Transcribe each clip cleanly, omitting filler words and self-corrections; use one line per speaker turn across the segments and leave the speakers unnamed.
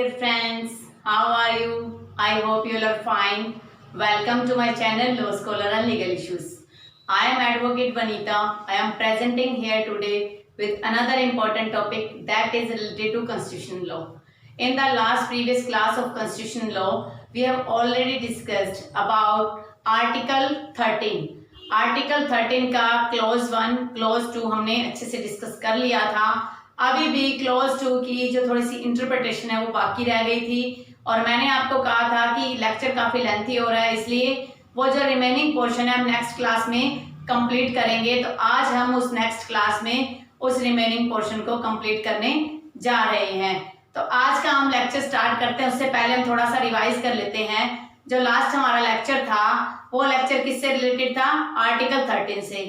dear friends, how are you? I hope you all are fine. Welcome to my channel Law Scholar and Legal Issues. I am Advocate Vanita. I am presenting here today with another important topic that is related to constitutional law. In the last previous class of constitutional law, we have already discussed about Article 13. Article 13 का close 1, close 2 हमने अच्छे से discuss कर लिया था। अभी भी close 2 की जो थोड़ी सी इंटरप्रिटेशन है वो बाकी रह गई थी और मैंने आपको कहा था कि लेक्चर काफी लेंथी हो रहा है, इसलिए वो जो रिमेनिंग पोर्शन है हम नेक्स्ट क्लास में कंप्लीट करेंगे। तो आज हम उस नेक्स्ट क्लास में उस रिमेनिंग पोर्शन को कंप्लीट करने जा रहे हैं। तो आज का हम लेक्चर स्टार्ट करते हैं, उससे पहले हम थोड़ा सा रिवाइज कर लेते हैं। जो लास्ट हमारा लेक्चर था वो लेक्चर किससे रिलेटेड था? आर्टिकल 13 से।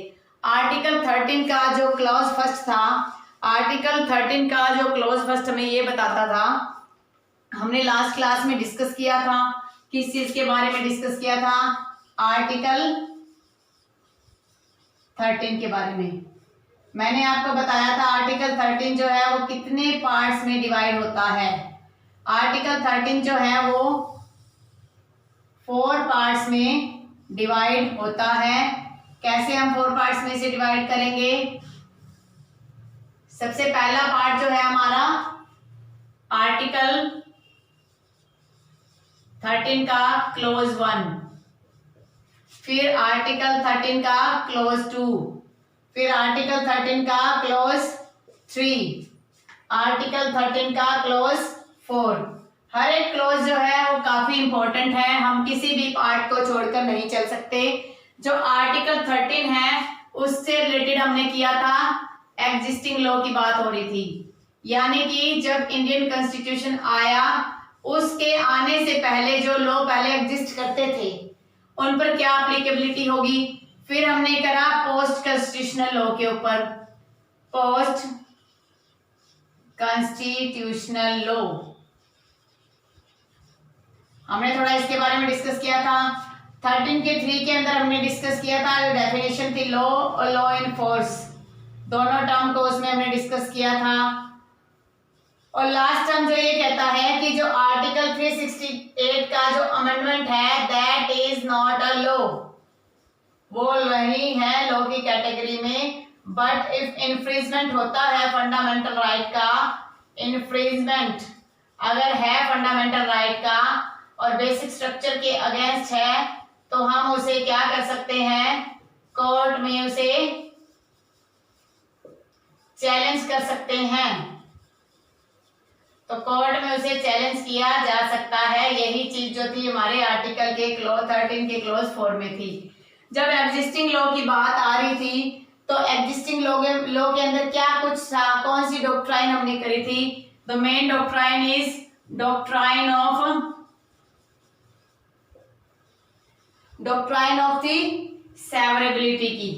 आर्टिकल 13 का जो क्लॉज फर्स्ट था, आर्टिकल 13 का जो क्लॉज फर्स्ट हमें ये बताता था, हमने लास्ट क्लास में डिस्कस किया था। किस चीज के बारे में डिस्कस किया था? आर्टिकल 13 के बारे में। मैंने आपको बताया था आर्टिकल 13 जो है वो कितने पार्ट्स में डिवाइड होता है। आर्टिकल 13 जो है वो 4 पार्ट्स में डिवाइड होता है। कैसे हम 4 पार्ट्स में से डिवाइड करेंगे? सबसे पहला पार्ट जो है हमारा आर्टिकल 13 का क्लोज 1, फिर आर्टिकल 13 का क्लोज 2, फिर आर्टिकल 13 का क्लोज 3, आर्टिकल 13 का क्लोज 4। हर एक क्लोज जो है वो काफी इंपॉर्टेंट है, हम किसी भी पार्ट को छोड़कर नहीं चल सकते। जो आर्टिकल 13 है उससे रिलेटेड हमने किया था एग्जिस्टिंग लॉ की बात हो रही थी, यानी कि जब इंडियन कॉन्स्टिट्यूशन आया उसके आने से पहले जो लॉ पहले एग्जिस्ट करते थे उन पर क्या एप्लीकेबिलिटी होगी। फिर हमने करा पोस्ट कॉन्स्टिट्यूशनल लॉ के ऊपर, पोस्ट कॉन्स्टिट्यूशनल लॉ हमने थोड़ा इसके बारे में डिस्कस किया था। 13 के 3 के अंदर हमने डिस्कस किया था डेफिनेशन थी लॉ और लॉ इन फोर्स, दोनों टर्म को उसमें हमने डिस्कस किया था। और लास्ट टर्म जो ये कहता है कि जो आर्टिकल 368 का जो अमेंडमेंट है that is not a law, वो नहीं है लॉ की कैटेगरी में, बट इफ इन्फ्रिजमेंट होता है फंडामेंटल राइट का, इन्फ्रिजमेंट अगर है फंडामेंटल राइट का और बेसिक स्ट्रक्चर के अगेंस्ट है तो हम उसे क्या कर सकते हैं? कोर्ट में उसे चैलेंज कर सकते हैं। तो कोर्ट में उसे चैलेंज किया जा सकता है। यही चीज जो थी हमारे आर्टिकल के क्लोज 13 के क्लोज 4 में थी। जब एग्जिस्टिंग लॉ की बात आ रही थी तो एग्जिस्टिंग लॉ के अंदर क्या कुछ था, कौन सी डॉक्ट्राइन हमने करी थी? The main doctrine is doctrine of the severability की।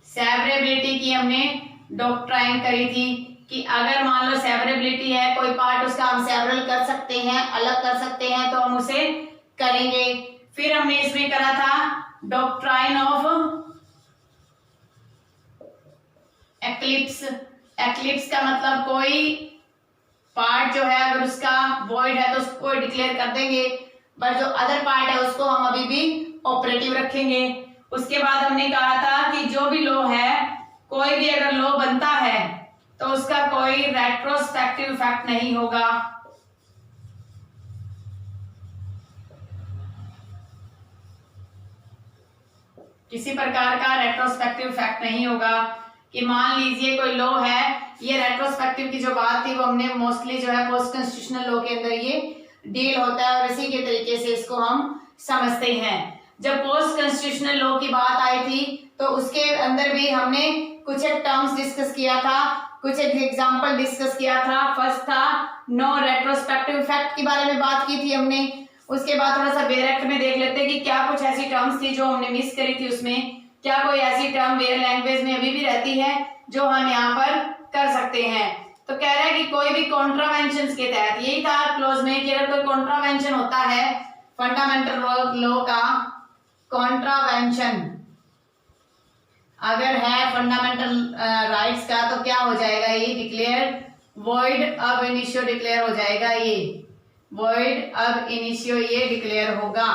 सेवरेबिलिटी की हमने डॉक्ट्राइन करी थी कि अगर मान लो सेवरेबिलिटी है, कोई पार्ट उसका हम सेवरल कर सकते हैं, अलग कर सकते हैं, तो हम उसे करेंगे। फिर हमने इसमें करा था डॉक्ट्राइन ऑफ एक्लिप्स। एक्लिप्स का मतलब कोई पार्ट जो है अगर उसका वॉइड है तो उसको डिक्लेयर कर देंगे, बट जो अदर पार्ट है उसको हम अभी भी ऑपरेटिव रखेंगे। उसके बाद हमने कहा था कि जो भी लॉ है, कोई भी अगर लॉ बनता है तो उसका कोई रेट्रोस्पेक्टिव इफेक्ट नहीं होगा। किसी प्रकार का रेट्रोस्पेक्टिव इफेक्ट नहीं होगा कि मान लीजिए कोई लॉ है, ये रेट्रोस्पेक्टिव की जो बात थी वो हमने मोस्टली जो है पोस्ट कॉन्स्टिट्यूशनल लॉ के अंदर ये डील होता है और इसी के तरीके से इसको हम समझते हैं। जब पोस्ट कॉन्स्टिट्यूशनल लॉ की बात आई थी तो उसके अंदर भी हमने कुछ एक टर्म्स डिस्कस किया था, कुछ एक एग्जांपल डिस्कस किया था। फर्स्ट था नो रेट्रोस्पेक्टिव इफेक्ट के बारे में बात की थी हमने। उसके बाद थोड़ा सा वेयर एक्ट में देख लेते हैं कि क्या कुछ ऐसी टर्म्स थी जो हमने मिस करी थी, उसमें क्या कोई ऐसी टर्म वेयर लैंग्वेज में अभी भी रहती है जो हम यहाँ पर कर सकते हैं। तो कह रहा है कि कोई भी कॉन्ट्रावेंशन के तहत, यही था क्लोज में कि अगर कोई कॉन्ट्रावेंशन होता है फंडामेंटल लॉ का, कॉन्ट्रावेंशन अगर है फंडामेंटल राइट्स का, तो क्या हो जाएगा? ये डिक्लेयर वॉइड अब इनिशियो डिक्लेयर हो जाएगा, ये वॉइड अब इनिशियो ये डिक्लेयर होगा।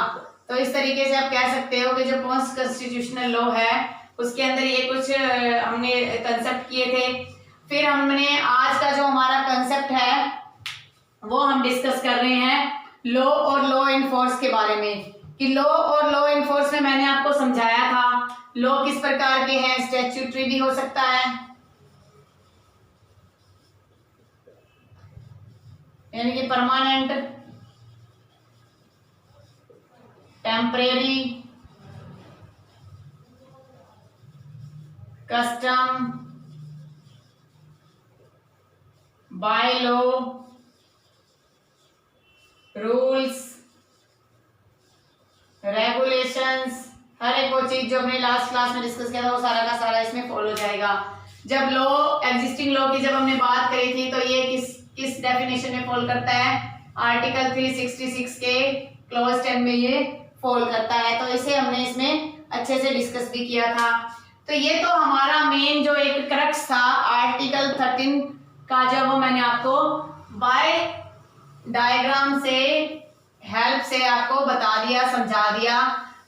तो इस तरीके से आप कह सकते हो कि जो पोस्ट कॉन्स्टिट्यूशनल लॉ है उसके अंदर ये कुछ हमने कंसेप्ट किए थे। फिर हमने आज का जो हमारा कंसेप्ट है वो हम डिस्कस कर रहे हैं लॉ और लॉ एनफोर्स के बारे में, कि लॉ और लॉ एनफोर्स में मैंने आपको समझाया था लॉ किस प्रकार के हैं, स्टैट्यूटरी भी हो सकता है, यानी कि permanent, temporary, custom, by law, rules, regulations, हर एक वो चीज जो हमने लास्ट क्लास में डिस्कस किया था वो सारा का सारा इसमें फॉलो हो जाएगा। जब लॉ एग्जिस्टिंग लॉ की जब हमने बात करी थी तो ये किस डेफिनेशन में फॉल करता है, आर्टिकल 366 के क्लॉज 10 में ये फॉल करता है। तो इसे हमने इसमें अच्छे से डिस्कस भी किया था। तो ये तो हमारा मेन जो एक क्रक्स था आर्टिकल 13 का, जब वो मैंने आपको बाय डायग्राम से हेल्प से आपको बता दिया, समझा दिया।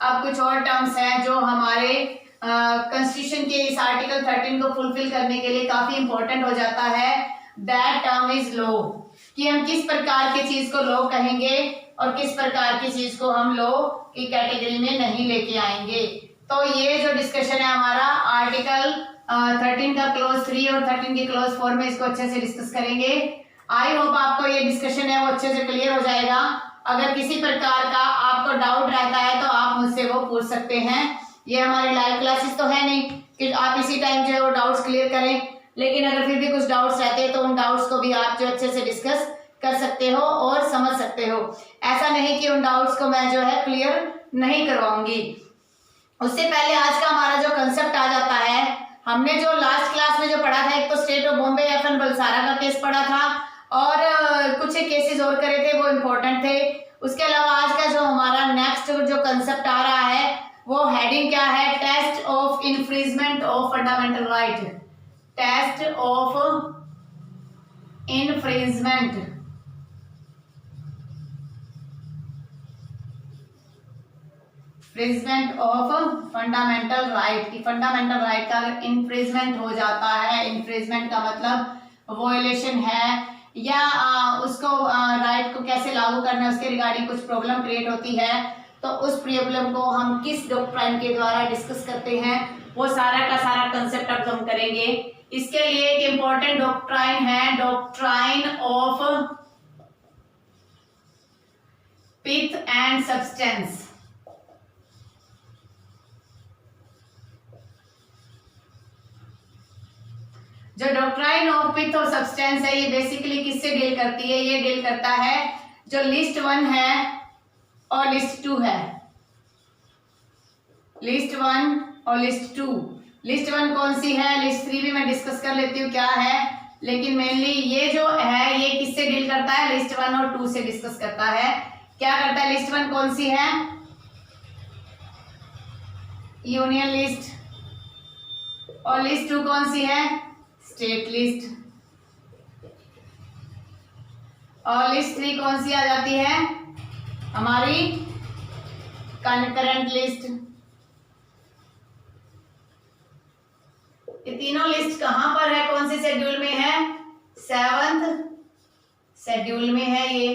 अब कुछ और टर्म्स हैं जो हमारे कॉन्स्टिट्यूशन के इस आर्टिकल 13 को फुलफिल करने के लिए काफी इंपॉर्टेंट हो जाता है। दैट टर्म इज लॉ, कि हम किस प्रकार की चीज को लॉ कहेंगे और किस प्रकार की चीज को हम लॉ की कैटेगरी में नहीं लेके आएंगे। तो ये जो डिस्कशन है हमारा आर्टिकल 13 का क्लॉज 3 और 13 के क्लॉज 4 में इसको अच्छे से डिस्कस करेंगे। आई होप आपको ये डिस्कशन है वो अच्छे से क्लियर हो जाएगा। अगर किसी प्रकार का आपको डाउट रहता है तो आप मुझसे वो पूछ सकते हैं। ये हमारी लाइव क्लासेस तो है नहीं कि आप इसी टाइम जो है वो डाउट्स क्लियर करें, लेकिन अगर फिर भी कुछ डाउट्स रहते हैं तो उन डाउट्स को भी आप जो अच्छे से डिस्कस कर सकते हो और समझ सकते हो। ऐसा नहीं कि उन डाउट्स को मैं जो है क्लियर नहीं करवाऊंगी। उससे पहले आज का हमारा जो कंसेप्ट आ जाता है, हमने जो लास्ट क्लास में जो पढ़ा था, एक तो state of Bombay FN Balsara का केस पढ़ा था और कुछ केसेस और करे थे वो इम्पोर्टेंट थे। उसके अलावा आज का जो हमारा नेक्स्ट जो कंसेप्ट आ रहा है वो हेडिंग क्या है, test of infringement of fundamental right, test of infringement infringement of fundamental right, की फंडामेंटल राइट का अगर इन्फ्रिंजमेंट हो जाता है, इन्फ्रिंजमेंट का मतलब वॉयलेशन है या उसको राइट को कैसे लागू करना है उसके रिगार्डिंग कुछ प्रॉब्लम क्रिएट होती है, तो उस प्रॉब्लम को हम किस डॉक्ट्राइन के द्वारा डिस्कस करते हैं वो सारा का सारा कंसेप्ट अब हम करेंगे। इसके लिए एक इंपॉर्टेंट डॉक्ट्राइन है, doctrine of pith and substance. जो डॉक्ट्राइन ऑफ पिथ और सब्सटेंस है ये बेसिकली किससे डील करती है, ये डील करता है जो लिस्ट 1 है और लिस्ट 2 है, लिस्ट 1 और लिस्ट 2। लिस्ट 1 कौन सी है, लिस्ट 3 भी मैं डिस्कस कर लेती हूँ क्या है, लेकिन मेनली ये जो है ये किससे डील करता है, लिस्ट 1 और 2 से डिस्कस करता है। क्या करता है, लिस्ट 1 कौन सी है, यूनियन लिस्ट, और लिस्ट 2 कौन सी है, स्टेट लिस्ट, और लिस्ट 3 कौन सी आ जाती है, हमारी कंकरेंट लिस्ट। ये तीनों लिस्ट कहां पर है, कौन सी शेड्यूल में है, 7th शेड्यूल में है ये।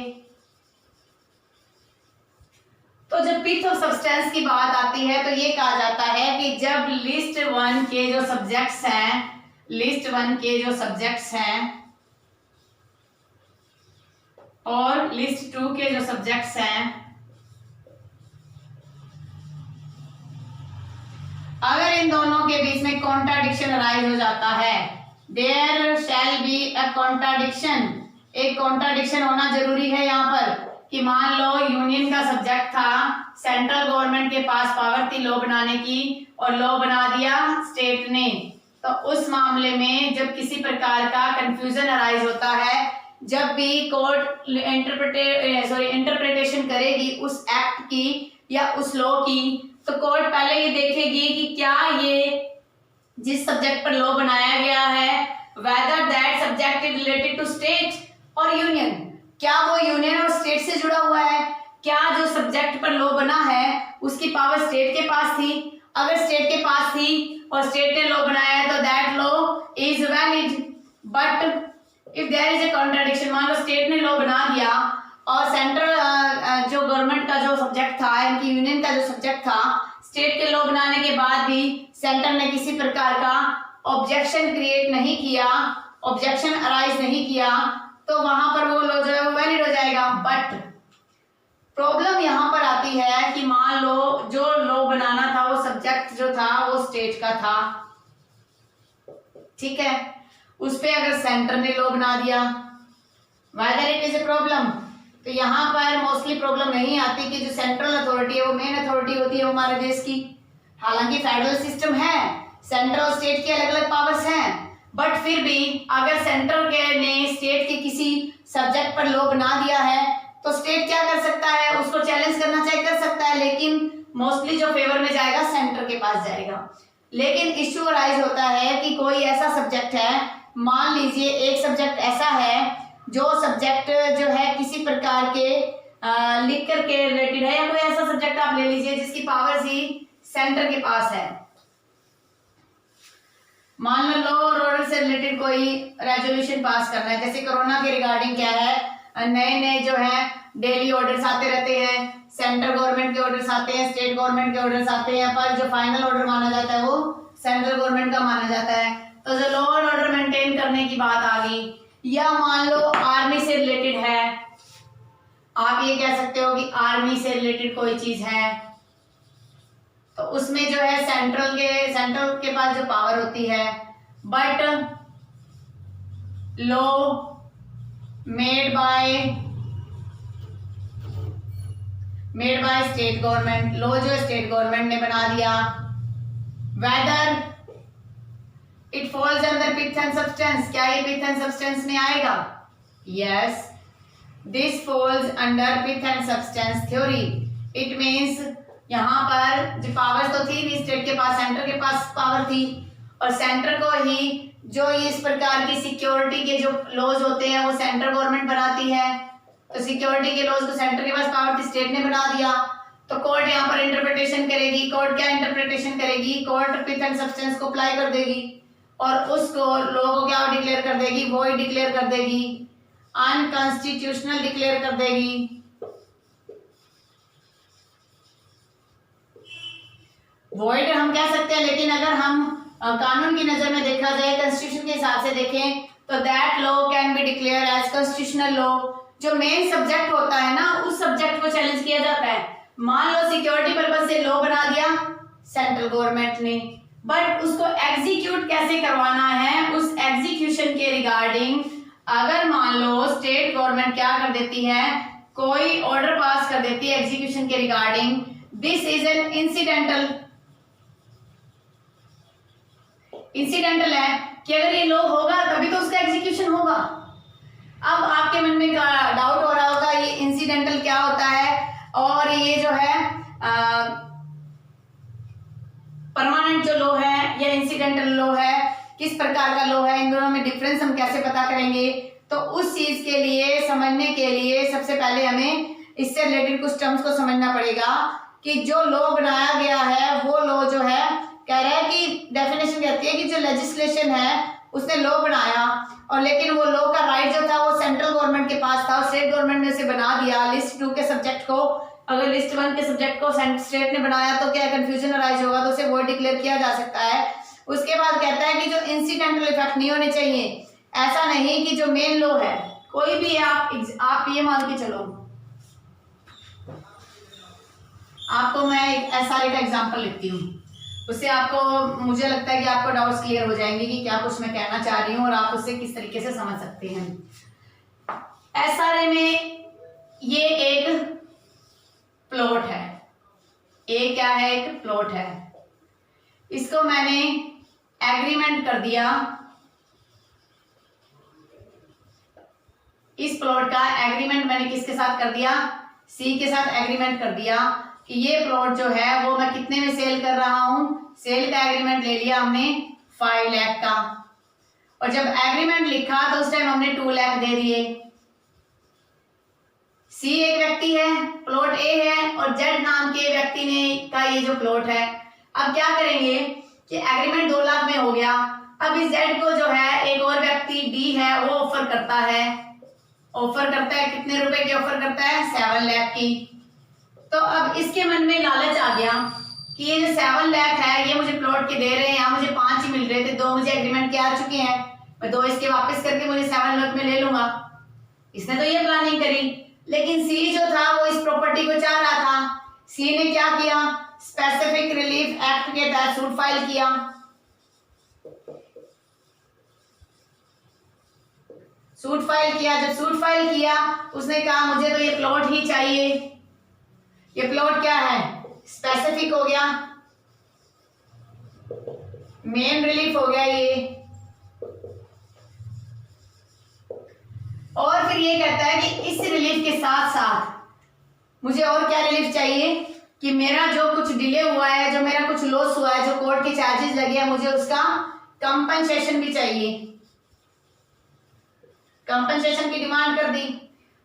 तो जब पिथ और सब्सटेंस की बात आती है तो ये कहा जाता है कि जब लिस्ट 1 के जो सब्जेक्ट्स हैं, लिस्ट 1 के जो सब्जेक्ट्स हैं और लिस्ट 2 के जो सब्जेक्ट्स हैं, अगर इन दोनों के बीच में कॉन्ट्राडिक्शन अराइज हो जाता है, there shall be a contradiction, एक कॉन्ट्राडिक्शन होना जरूरी है यहाँ पर, कि मान लो यूनियन का सब्जेक्ट था, सेंट्रल गवर्नमेंट के पास पावर थी लॉ बनाने की और लॉ बना दिया स्टेट ने, तो उस मामले में जब किसी प्रकार का कंफ्यूजन अराइज होता है, जब भी कोर्ट इंटरप्रिटेशन करेगी उस एक्ट की या उस लॉ की, तो कोर्ट पहले ये देखेगी कि क्या ये जिस सब्जेक्ट पर लॉ बनाया गया है whether that subject is related to state or union, क्या वो यूनियन और स्टेट से जुड़ा हुआ है, क्या जो सब्जेक्ट पर लॉ बना है उसकी पावर स्टेट के पास थी, अगर स्टेट के पास थी और स्टेट ने लॉ बनाया है तो that law is valid. But if there is a contradiction, मान लो स्टेट ने लॉ बना दिया और सेंट्रल जो गवर्नमेंट का जो सब्जेक्ट था, इनकी यूनियन का जो सब्जेक्ट था, स्टेट के लॉ बनाने के बाद भी सेंटर ने किसी प्रकार का ऑब्जेक्शन क्रिएट नहीं किया, ऑब्जेक्शन अराइज नहीं किया, तो वहां पर वो लॉ जो है वो वैलिड हो जाएगा। बट प्रॉब्लम यहाँ पर आती है कि मान लो जो लॉ बनाना था वो सब्जेक्ट जो था वो स्टेट का था, ठीक है, उस पे अगर सेंटर ने लॉ बना दिया, whether it is a problem, तो यहाँ पर मोस्टली प्रॉब्लम नहीं आती कि जो सेंट्रल अथॉरिटी है वो मेन अथॉरिटी होती है हमारे देश की। हालांकि फेडरल सिस्टम है, सेंट्रल और स्टेट की अलग अलग पावर्स हैं, बट फिर भी अगर सेंट्रल के ने स्टेट के किसी सब्जेक्ट पर लॉ बना दिया है तो स्टेट क्या कर सकता है, उसको चैलेंज करना चाहे कर सकता है, लेकिन मोस्टली जो फेवर में जाएगा सेंटर के पास जाएगा। लेकिन इश्यू अराइज होता है कि कोई ऐसा सब्जेक्ट है, मान लीजिए एक सब्जेक्ट ऐसा है जो सब्जेक्ट जो है किसी प्रकार के लिकर के रिलेटेड है, या कोई ऐसा सब्जेक्ट आप ले लीजिए जिसकी पावर ही सेंटर के पास है। मान लो लॉ और ऑर्डर से रिलेटेड कोई रेजोल्यूशन पास करना है, जैसे कोरोना के रिगार्डिंग क्या है, नए नए जो है डेली ऑर्डर्स आते रहते हैं, सेंट्रल गवर्नमेंट के ऑर्डर्स आते हैं, स्टेट गवर्नमेंट के ऑर्डर्स आते हैं, पर जो फाइनल ऑर्डर माना जाता है वो सेंट्रल गवर्नमेंट का माना जाता है। तो जो लॉ और ऑर्डर मेंटेन करने की बात आ गई, या मान लो आर्मी से रिलेटेड है, आप ये कह सकते हो कि आर्मी से रिलेटेड कोई चीज है, तो उसमें जो है सेंट्रल के पास जो पावर होती है, but law made by state government, law जो स्टेट गवर्नमेंट ने बना दिया, whether it falls under pith and substance, क्या ये पिथ एंड सब्सटेंस में आएगा? Yes, this falls under pith and substance theory. It means यहाँ पर जो पावर तो थी नहीं स्टेट के पास, सेंटर के पास पावर थी, और सेंटर को ही जो इस प्रकार की सिक्योरिटी के जो लॉज होते हैं वो सेंट्रल गवर्नमेंट बनाती है, तो सिक्योरिटी के लॉज को सेंटर के पास पावर थी, स्टेट ने बना दिया, तो कोर्ट यहाँ पर इंटरप्रिटेशन करेगी। कोर्ट क्या इंटरप्रिटेशन करेगी? कोर्ट पिथ एंड सब्सटेंस को अप्लाई कर देगी और उसको लॉ को क्या डिक्लेयर कर देगी? वॉइड डिक्लेयर कर देगी, अनकॉन्स्टिट्यूशनल डिक्लेयर कर देगी। वॉइड हम कह सकते हैं, लेकिन अगर हम कानून की नजर में देखा जाए, कॉन्स्टिट्यूशन के हिसाब से देखें, तो that law can be declare as constitutional law. जो मेन सब्जेक्ट होता है ना, उस सब्जेक्ट को चैलेंज किया जाता है। मान लो सिक्योरिटी पर्पज से लॉ बना दिया सेंट्रल गवर्नमेंट ने, बट उसको एग्जीक्यूट कैसे करवाना है, उस एग्जीक्यूशन के रिगार्डिंग अगर मान लो स्टेट गवर्नमेंट क्या कर देती है, कोई ऑर्डर पास कर देती है एग्जीक्यूशन के regarding, this is an incidental है कि अगर ये लॉ होगा तभी तो उसका एग्जीक्यूशन होगा। अब आपके मन में डाउट हो रहा होगा ये इंसिडेंटल क्या होता है और ये जो है परमानेंट जो लॉ है या इंसिडेंटल लॉ है, किस प्रकार का लॉ है, इन दोनों में डिफरेंस हम कैसे पता करेंगे? तो उस चीज के लिए समझने के लिए सबसे पहले हमें इससे रिलेटेड कुछ टर्म्स को समझना पड़ेगा कि जो लॉ बनाया गया है वो लॉ जो है कह रहा है कि डेफिनेशन कहती है कि जो लेजिस्लेशन है उसने लॉ बनाया और लेकिन वो लॉ का राइट जो था वो सेंट्रल गवर्नमेंट के पास था, स्टेट गवर्नमेंट ने उसे बना दिया। लिस्ट 2 के सब्जेक्ट को, अगर लिस्ट 1 के सब्जेक्ट को स्टेट ने बनाया तो क्या कंफ्यूजन अराइज होगा, तो उसे वॉइड डिक्लेयर किया जा सकता है। उसके बाद कहता है कि जो इंसिडेंटल इफेक्ट नहीं होने चाहिए, ऐसा नहीं कि जो मेन लॉ है कोई भी है, आप ये मान के चलो, आपको मैं एक एसआरए का एग्जांपल लिखती हूँ, उससे आपको मुझे लगता है कि आपको डाउट्स क्लियर हो जाएंगे कि क्या कुछ मैं कहना चाह रही हूँ और आप उससे किस तरीके से समझ सकते हैं। एसआरए में ये एक प्लॉट है, ये क्या है? एक प्लॉट है। इसको मैंने एग्रीमेंट कर दिया, इस प्लॉट का एग्रीमेंट मैंने किसके साथ कर दिया? सी के साथ एग्रीमेंट कर दिया कि ये प्लॉट जो है वो मैं कितने में सेल कर रहा हूं। सेल का एग्रीमेंट ले लिया हमने 5 लाख का, और जब एग्रीमेंट लिखा तो उस टाइम हमने 2 लाख दे दिए। सी एक व्यक्ति है, प्लॉट ए है, और जेड नाम के व्यक्ति ने का ये जो प्लॉट है। अब क्या करेंगे कि एग्रीमेंट 2 लाख में हो गया। अब इस जेड को जो है एक और व्यक्ति डी है वो ऑफर करता है। कितने रुपए की ऑफर करता है? 7 लाख की। तो अब इसके मन में लालच आ गया कि ये जो 7 लाख है ये मुझे प्लॉट के दे रहे हैं, यहाँ मुझे 5 ही मिल रहे थे, 2 मुझे एग्रीमेंट के आ चुके हैं, मैं 2 इसके वापस करके मुझे 7 लाख में ले लूंगा। इसने तो ये प्लानिंग करी। लेकिन सी जो था वो इस प्रॉपर्टी को चाह रहा था। सी ने क्या किया? स्पेसिफिक रिलीफ एक्ट के तहत सूट फाइल किया। जब सूट फाइल किया उसने कहा मुझे तो ये प्लॉट ही चाहिए। ये प्लॉट क्या है? स्पेसिफिक हो गया, मेन रिलीफ हो गया ये। और फिर ये कहता है कि इस रिलीफ के साथ साथ मुझे और क्या रिलीफ चाहिए कि मेरा जो कुछ डिले हुआ है, जो मेरा कुछ लॉस हुआ है, जो कोर्ट के चार्जेस लगे हैं, मुझे उसका कंपनसेशन भी चाहिए। कंपनसेशन की डिमांड कर दी।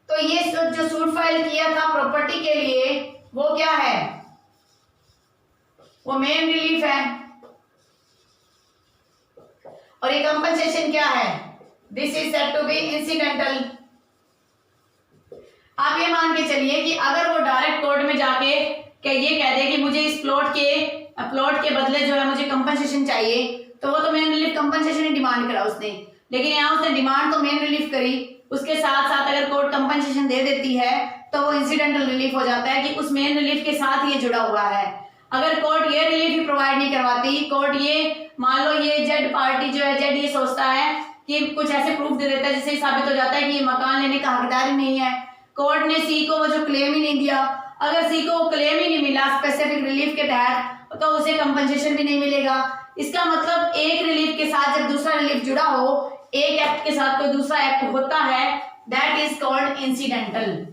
तो ये जो सूट फाइल किया था प्रॉपर्टी के लिए वो क्या है? वो मेन रिलीफ है। और ये कंपनसेशन क्या है? This is said to be incidental. आप ये मान के चलिए कि अगर वो डायरेक्ट कोर्ट में जाके ये कह दे कि मुझे इस प्लॉट के बदले जो है मुझे कंपनसेशन चाहिए, तो वो तो मेन रिलीफ कंपनसेशन ही डिमांड करा उसने। लेकिन यहाँ उसने डिमांड तो मेन रिलीफ करी, उसके साथ साथ अगर कोर्ट कंपनसेशन दे देती है तो वो इंसिडेंटल रिलीफ हो जाता है कि उस मेन रिलीफ के साथ ये जुड़ा हुआ है। अगर कोर्ट ये रिलीफ ही प्रोवाइड नहीं करवाती, कोर्ट ये मान लो ये जेड पार्टी जो है, जेड ये सोचता है कि कुछ ऐसे प्रूफ दे देता है जिससे साबित हो जाता है कि ये मकान लेने का हकदार ही नहीं है। कोर्ट ने सी को वो जो क्लेम ही नहीं दिया, अगर सी को क्लेम ही नहीं मिला स्पेसिफिक रिलीफ के तहत तो उसे कंपनसेशन भी नहीं मिलेगा। इसका मतलब एक रिलीफ के साथ जब दूसरा रिलीफ जुड़ा हो, एक एक्ट के साथ कोई दूसरा एक्ट होता है, दैट इज कॉल्ड इंसिडेंटल।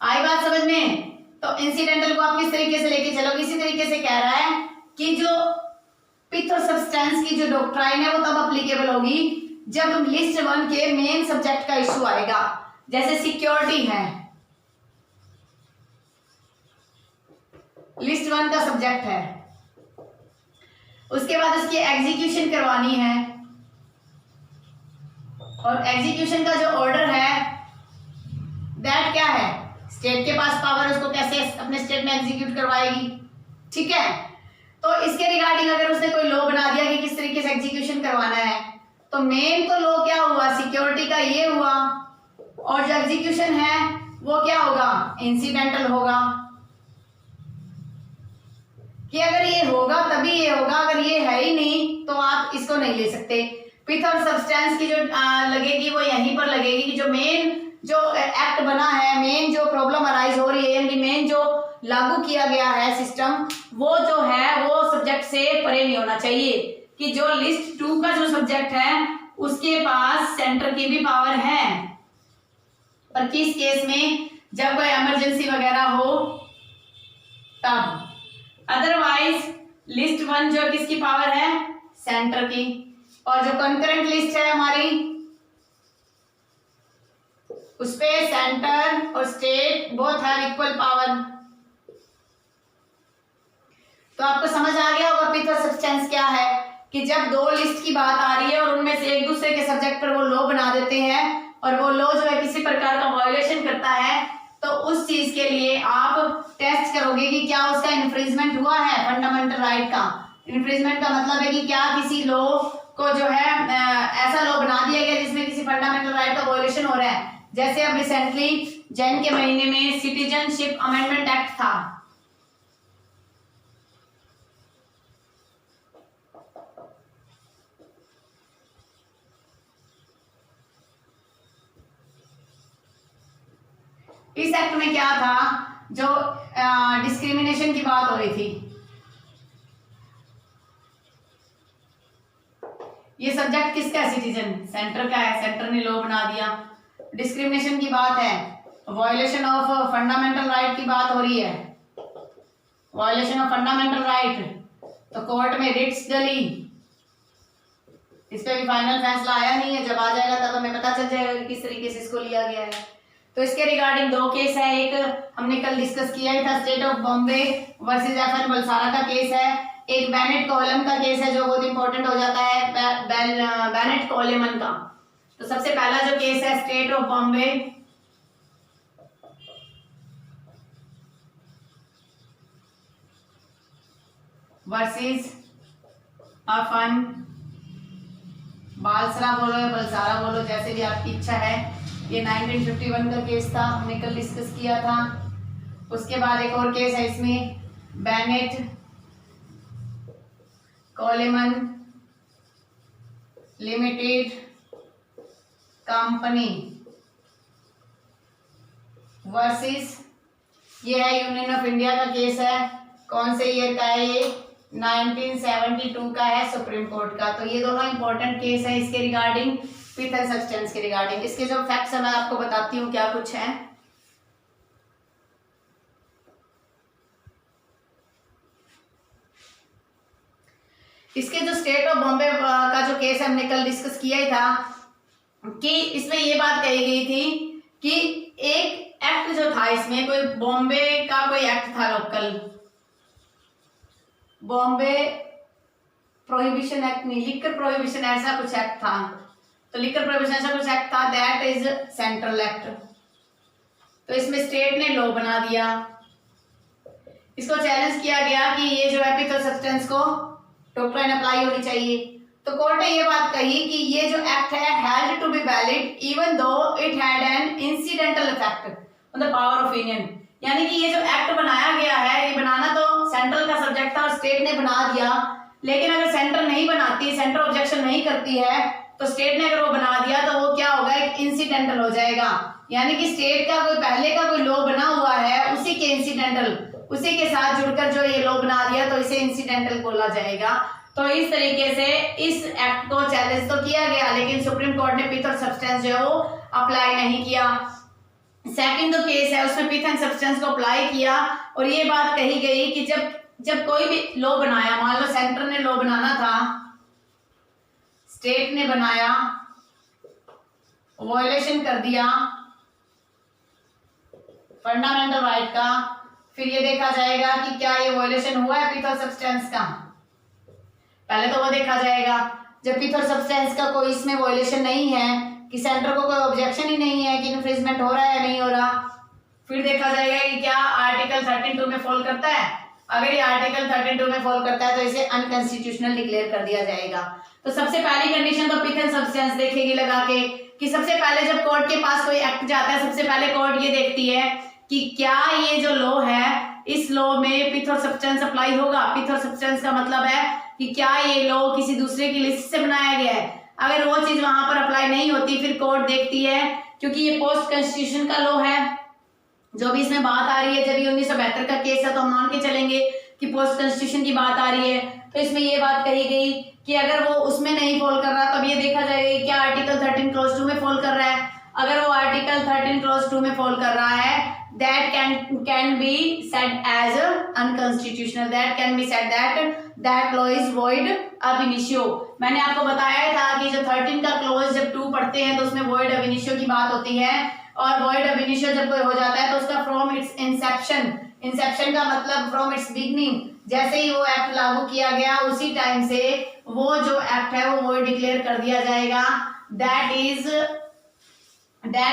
आई बात समझ में? तो इंसिडेंटल को आप किस तरीके से लेके चलोगे? इसी तरीके से कह रहा है कि जो पिथ और सब्सटेंस की जो डॉक्ट्राइन है वो तब अप्लीकेबल होगी जब लिस्ट 1 के मेन सब्जेक्ट का इश्यू आएगा। जैसे सिक्योरिटी है, लिस्ट 1 का सब्जेक्ट है, उसके बाद उसकी एग्जीक्यूशन करवानी है, और एग्जीक्यूशन का जो ऑर्डर है दैट क्या है? स्टेट के पास पावर, उसको कैसे अपने स्टेट में एग्जीक्यूट करवाएगी। ठीक है, तो इसके रिगार्डिंग अगर उसने कोई लॉ बना दिया कि किस तरीके से एग्जीक्यूशन करवाना है, तो मेन तो लॉ क्या हुआ? सिक्योरिटी का ये हुआ, और जो एग्जीक्यूशन है वो क्या होगा? इंसिडेंटल होगा। कि अगर ये होगा तभी ये होगा, अगर ये है ही नहीं तो आप इसको नहीं ले सकते। पिथ और सब्सटेंस की जो लगेगी वो यहीं पर लगेगी कि जो मेन जो एक्ट बना है, मेन जो प्रॉब्लम अराइज हो रही है, यानी मेन जो लागू किया गया है सिस्टम, वो जो है वो सब्जेक्ट से परे नहीं होना चाहिए। कि जो लिस्ट 2 का जो सब्जेक्ट है उसके पास सेंटर की भी पावर है, पर किस केस में? जब कोई इमरजेंसी वगैरह हो तब। अदरवाइज लिस्ट 1 जो किसकी पावर है? सेंटर की। और जो कंकरेंट लिस्ट है हमारी उसपे सेंटर और state both have equal power. तो आपको समझ आ गया होगा पिथ और सब्सटेंस क्या है, कि जब 2 लिस्ट की बात आ रही है और उनमें से एक दूसरे के सब्जेक्ट पर वो लॉ बना देते हैं और वो लॉ जो है किसी प्रकार का वायोलेशन करता है, तो उस चीज के लिए आप टेस्ट करोगे कि क्या उसका इन्फ्रिंजमेंट हुआ है फंडामेंटल राइट का। इन्फ्रिंजमेंट का मतलब है कि क्या किसी लॉ को जो है ऐसा लॉ बना दिया गया जिसमें किसी फंडामेंटल राइट का वायोलेशन हो रहा है। जैसे अब रिसेंटली जैन के महीने में सिटीजनशिप अमेंडमेंट एक्ट था, इस एक्ट में क्या था? जो डिस्क्रिमिनेशन की बात हो रही थी, ये सब्जेक्ट किसका है? सिटीजन, सेंटर का है, सेंटर ने लॉ बना दिया। डिस्क्रिमिनेशन की बात है, वायोलेशन ऑफ फंडामेंटल राइट की बात हो रही है, वायोलेशन ऑफ फंडामेंटल राइट, तो कोर्ट में रिट्स डली, इस पे भी फाइनल फैसला आया नहीं है, जब आ जाएगा तब हमें पता चल जाएगा कि किस तरीके से इसको लिया गया है। तो इसके रिगार्डिंग दो केस है, एक हमने कल डिस्कस किया ही था, state of Bombay versus FN Balsara का केस है, एक बेनेट कॉलम का केस है जो बहुत इंपॉर्टेंट हो जाता है, बेनेट कॉलेमन का। तो सबसे पहला जो केस है स्टेट ऑफ बॉम्बे वर्सेस एफएन बालसरा बोलो या बलसारा बोलो, जैसे भी आपकी इच्छा है। ये 1951 का केस था, हमने कल डिस्कस किया था। उसके बाद एक और केस है इसमें, बेनेट कॉलेमन लिमिटेड कंपनी वर्सेस, ये है यूनियन ऑफ इंडिया का केस है। कौन से ईयर का है ये? 1972 का है, सुप्रीम कोर्ट का। तो ये दोनों इंपॉर्टेंट केस है इसके रिगार्डिंग, पिथ एंड सब्सटेंस के रिगार्डिंग। इसके जो फैक्ट्स है मैं आपको बताती हूँ क्या कुछ है। इसके जो स्टेट ऑफ बॉम्बे का जो केस है हमने कल डिस्कस किया ही था कि इसमें ये बात कही गई थी कि एक एक्ट जो था इसमें, कोई बॉम्बे का कोई एक्ट था लोकल, बॉम्बे प्रोहिबिशन एक्ट नहीं, लिकर प्रोहिबिशन ऐसा कुछ एक्ट था। तो लिकर प्रोहिबिशन ऐसा कुछ एक्ट था, दैट इज सेंट्रल एक्ट। तो इसमें स्टेट ने लॉ बना दिया। इसको चैलेंज किया गया कि ये जो है पिथ और सब्सटेंस को डॉक्ट्राइन अप्लाई होनी चाहिए। तो कोर्ट ने ये बात कही कि ये जो एक्ट है had to be valid even though it had an incidental effect on the power of union. यानी कि ये जो एक्ट बनाया गया है, ये बनाना तो सेंट्रल का सब्जेक्ट था और स्टेट ने बना दिया, लेकिन अगर सेंट्रल नहीं बनाती, सेंट्रल ऑब्जेक्शन नहीं करती है, तो स्टेट ने अगर वो बना दिया तो वो क्या होगा, एक इंसिडेंटल हो जाएगा। यानी कि स्टेट का कोई पहले का कोई लॉ बना हुआ है, उसी के इंसिडेंटल, उसी के साथ जुड़कर जो ये लॉ बना दिया तो इसे इंसिडेंटल बोला जाएगा। तो इस तरीके से इस एक्ट को चैलेंज तो किया गया, लेकिन सुप्रीम कोर्ट ने पिथ और सब्सटेंस जो है वो अप्लाई नहीं किया। सेकंड जो केस है उसमें पिथ एंड सब्सटेंस को अप्लाई किया और ये बात कही गई कि जब कोई भी लॉ बनाया, मान लो सेंटर ने लॉ बनाना था, स्टेट ने बनाया, वायलेशन कर दिया फंडामेंटल राइट का, फिर ये देखा जाएगा कि क्या ये वायलेशन हुआ है पिथ और सब्सटेंस का। पहले तो वो देखा जाएगा, जब पिथ और सब्सटेंस का कोई इसमें वायलेशन नहीं है, कि सेंटर को कोई ऑब्जेक्शन ही नहीं है कि इन्फ्रिंजमेंट हो रहा है या नहीं हो रहा, फिर देखा जाएगा कि क्या आर्टिकल 13(2) में फॉल करता है। अगर ये आर्टिकल 13(2) में फॉल करता है तो इसे अनकॉन्स्टिट्यूशनल डिक्लेयर कर दिया जाएगा। तो सबसे पहली कंडीशन तो पिथ एंड सब्सटेंस देखेगी लगा के, कि सबसे पहले जब कोर्ट के पास कोई एक्ट जाता है, सबसे पहले कोर्ट ये देखती है कि क्या ये जो लॉ है, इस लॉ में पिथ और सब्सटेंस अप्लाई होगा। पिथ और सब्सटेंस का मतलब है कि क्या ये लॉ किसी दूसरे की लिस्ट से बनाया गया है। अगर वो चीज वहां पर अप्लाई नहीं होती, फिर कोर्ट देखती है, क्योंकि ये पोस्ट कॉन्स्टिट्यूशन का लॉ है, जो भी इसमें बात आ रही है, जब ये 1972 का केस है तो हम मान के चलेंगे कि पोस्ट कॉन्स्टिट्यूशन की बात आ रही है। तो इसमें ये बात कही गई कि अगर वो उसमें नहीं फॉल कर रहा, तब ये देखा जाएगा कि क्या आर्टिकल 13 क्लॉज 2 में फॉल कर रहा है। अगर वो आर्टिकल 13 क्लॉज 2 में फॉल कर रहा है, that can be said as unconstitutional, that can be said that law is void ab initio। मैंने आपको बताया था कि जो 13 का क्लॉज जब 2 पढ़ते हैं तो उसमें void ab initio की बात होती है, और void ab initio जब कोई हो जाता है तो उसका from its inception, इंसेप्शन का मतलब फ्रॉम इट्स बिगनिंग, जैसे ही वो एक्ट लागू किया गया उसी टाइम से वो जो एक्ट है वो डिक्लेयर कर दिया जाएगा। That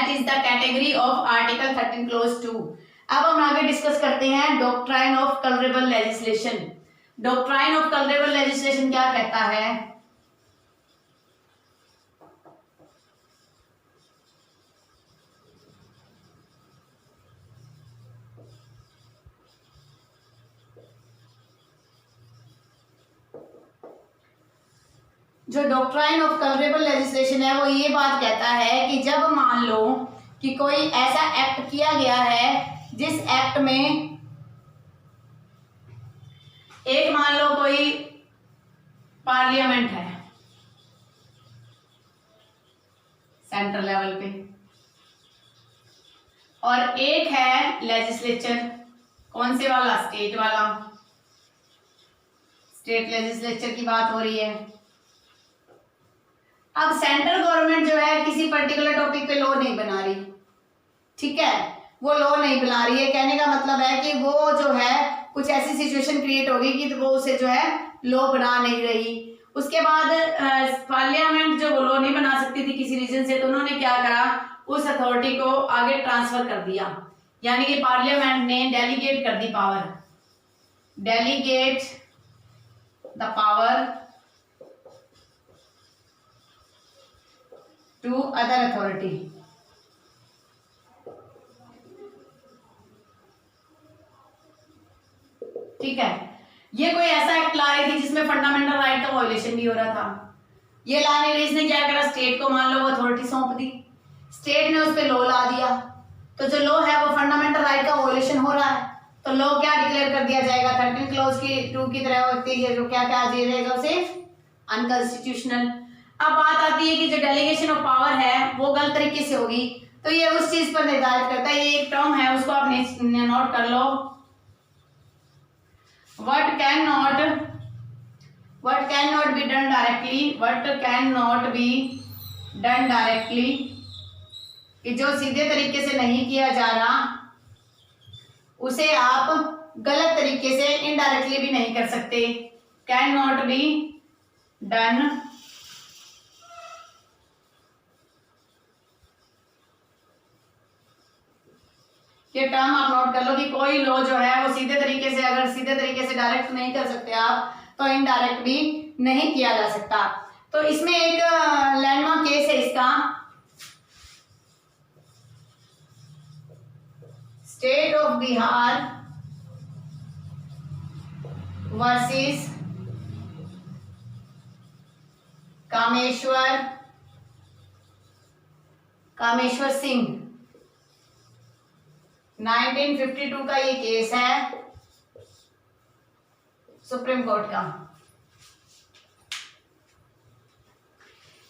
is the category of article 13 close 2। अब हम आगे डिस्कस करते हैं doctrine of colourable legislation. Doctrine of colourable legislation क्या कहता है? जो डॉक्ट्राइन ऑफ कलरेबल लेजिस्लेशन है वो ये बात कहता है कि जब मान लो कि कोई ऐसा एक्ट किया गया है जिस एक्ट में एक मान लो कोई पार्लियामेंट है सेंट्रल लेवल पे और एक है लेजिस्लेचर, कौन से वाला? स्टेट वाला। स्टेट लेजिस्लेचर की बात हो रही है। अब सेंट्रल गवर्नमेंट जो है किसी पर्टिकुलर टॉपिक पे लॉ नहीं बना रही, ठीक है, वो लॉ नहीं बना रही है। कहने का मतलब है कि वो जो है कुछ ऐसी सिचुएशन क्रिएट होगी कि तो वो उसे जो है लॉ बना नहीं रही। उसके बाद पार्लियामेंट जो वो लॉ नहीं बना सकती थी किसी रीजन से, तो उन्होंने क्या करा, उस अथॉरिटी को आगे ट्रांसफर कर दिया, यानी कि पार्लियामेंट ने डेलीगेट कर दी power, delegate the power to other authority. ठीक है, ये कोई ऐसा एक्ट ला रही थी जिसमें फंडामेंटल राइट का वायोलेशन भी हो रहा था। ये लाने रही, इसने क्या करा, स्टेट को मान लो वो अथॉरिटी सौंप दी, स्टेट ने उस पर लॉ ला दिया, तो जो लॉ है वो फंडामेंटल राइट का वायोलेशन हो रहा है, तो लॉ क्या डिक्लेयर कर दिया जाएगा, 13 क्लॉज की 2 की तरह होती है, जो क्या क्या आ जाएगा उसे अनकॉन्स्टिट्यूशनल। अब बात आती है कि जो डेलीगेशन ऑफ पावर है वो गलत तरीके से होगी, तो ये उस चीज पर निर्धारित करता है। ये एक टर्म है, उसको आप नोट कर लो, what cannot be done directly, what cannot be done directly, कि जो सीधे तरीके से नहीं किया जा रहा उसे आप गलत तरीके से इनडायरेक्टली भी नहीं कर सकते, कैन नॉट बी डन ये टर्म आप नोट कर लो कि कोई लॉ जो है वो सीधे तरीके से, अगर सीधे तरीके से डायरेक्ट नहीं कर सकते आप, तो इनडायरेक्ट भी नहीं किया जा सकता। तो इसमें एक लैंडमार्क केस है इसका, state of Bihar versus Kameshwar Singh, 1952 का ये केस है सुप्रीम कोर्ट का।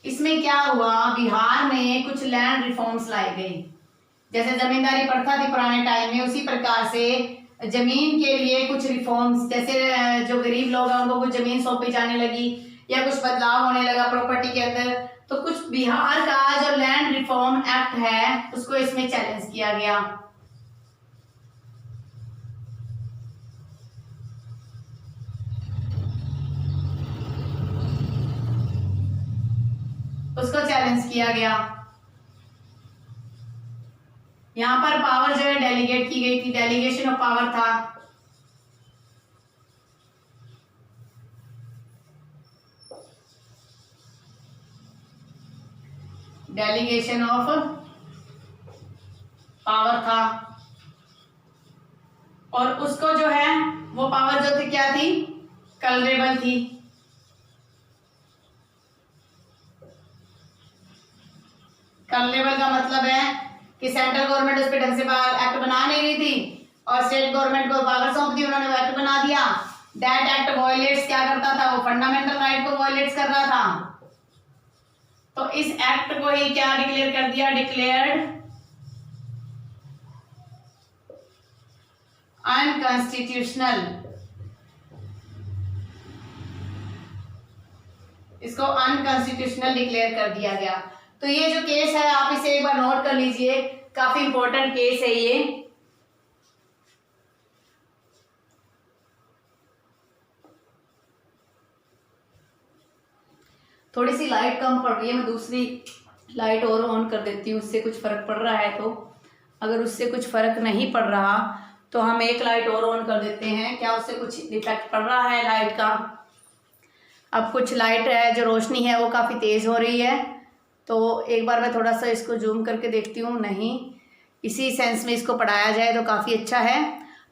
इसमें क्या हुआ, बिहार में कुछ लैंड रिफॉर्म्स लाए गए, जैसे जमींदारी प्रथा थी पुराने टाइम में, उसी प्रकार से जमीन के लिए कुछ रिफॉर्म्स, जैसे जो गरीब लोग हैं उनको कुछ जमीन सौंपी जाने लगी या कुछ बदलाव होने लगा प्रॉपर्टी के अंदर, तो कुछ बिहार का जो लैंड रिफॉर्म एक्ट है उसको इसमें चैलेंज किया गया। उसको चैलेंज किया गया। यहां पर पावर जो है डेलीगेट की गई थी, डेलीगेशन ऑफ पावर था। डेलीगेशन ऑफ पावर था, और उसको जो है वो पावर जो थी क्या थी, कलरेबल थी। कलरेबल का मतलब है कि सेंट्रल गवर्नमेंट उस पर ढंग से एक्ट बना नहीं रही थी और स्टेट गवर्नमेंट को पावर सौंप दी, उन्होंने एक्ट बना दिया। दैट एक्ट वायलेट्स क्या करता था, वो फंडामेंटल राइट को वायलेट्स कर रहा था। तो इस एक्ट को ही क्या डिक्लेयर कर दिया, डिक्लेयर्ड अनकॉन्स्टिट्यूशनल। इसको अनकॉन्स्टिट्यूशनल डिक्लेयर कर दिया गया। तो ये जो केस है आप इसे एक बार नोट कर लीजिए, काफी इंपॉर्टेंट केस है ये। थोड़ी सी लाइट कम पड़ रही है, मैं दूसरी लाइट और ऑन कर देती हूँ, उससे कुछ फर्क पड़ रहा है तो। अगर उससे कुछ फर्क नहीं पड़ रहा तो हम एक लाइट और ऑन कर देते हैं, क्या उससे कुछ इफेक्ट पड़ रहा है लाइट का। अब कुछ लाइट है जो रोशनी है वो काफ़ी तेज़ हो रही है, तो एक बार मैं थोड़ा सा इसको जूम करके देखती हूँ, नहीं इसी सेंस में इसको पढ़ाया जाए तो काफ़ी अच्छा है।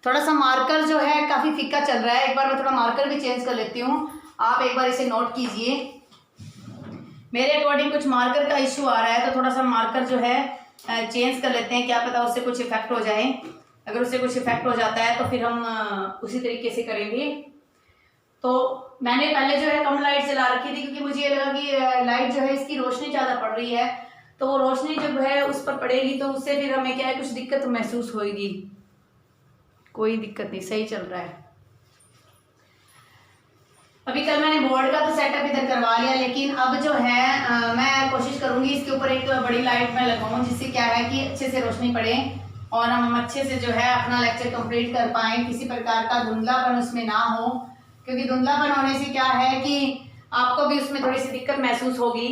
थोड़ा सा मार्कर जो है काफ़ी फीका चल रहा है, एक बार मैं थोड़ा मार्कर भी चेंज कर लेती हूँ, आप एक बार इसे नोट कीजिए। मेरे अकॉर्डिंग कुछ मार्कर का इशू आ रहा है, तो थोड़ा सा मार्कर जो है चेंज कर लेते हैं, क्या पता उससे कुछ इफेक्ट हो जाए। अगर उससे कुछ इफेक्ट हो जाता है तो फिर हम उसी तरीके से करेंगे। तो मैंने पहले जो है कम लाइट जला रखी थी, क्योंकि मुझे ये लगा कि लाइट जो है इसकी रोशनी ज़्यादा पड़ रही है, तो वो रोशनी जब है उस पर पड़ेगी तो उससे फिर हमें क्या है कुछ दिक्कत महसूस होगी। कोई दिक्कत नहीं, सही चल रहा है। अभी कल मैंने बोर्ड का तो सेटअप इधर करवा लिया, लेकिन अब जो है मैं कोशिश करूंगी इसके ऊपर एक बड़ी लाइट मैं लगाऊं, जिससे क्या है कि अच्छे से रोशनी पड़े और हम अच्छे से जो है अपना लेक्चर कंप्लीट कर पाएँ, किसी प्रकार का धुंधलापन उसमें ना हो। क्योंकि धुंधलापन होने से क्या है कि आपको भी उसमें थोड़ी सी दिक्कत महसूस होगी।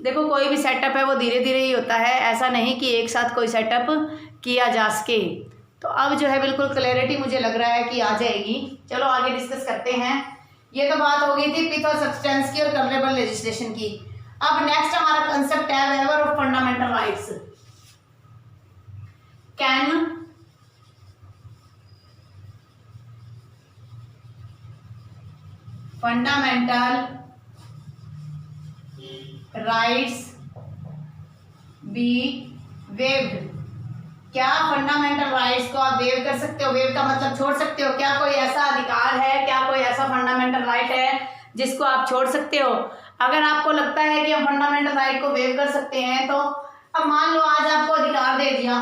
देखो कोई भी सेटअप है वो धीरे धीरे ही होता है, ऐसा नहीं कि एक साथ कोई सेटअप किया जा सके। तो अब जो है बिल्कुल क्लैरिटी मुझे लग रहा है कि आ जाएगी। चलो आगे डिस्कस करते हैं। ये तो बात हो गई थी पिथ और सब्सटेंस की और कलरेबल लेजिस्लेशन की। अब नेक्स्ट हमारा कंसेप्ट है waiver of fundamental rights. Can fundamental rights be waived. क्या फंडामेंटल राइट्स को आप वेव कर सकते हो? वेव का मतलब छोड़ सकते हो। क्या कोई ऐसा अधिकार है, क्या कोई ऐसा फंडामेंटल राइट है जिसको आप छोड़ सकते हो? अगर आपको लगता है कि हम फंडामेंटल राइट को वेव कर सकते हैं, तो अब मान लो आज आपको अधिकार दे दिया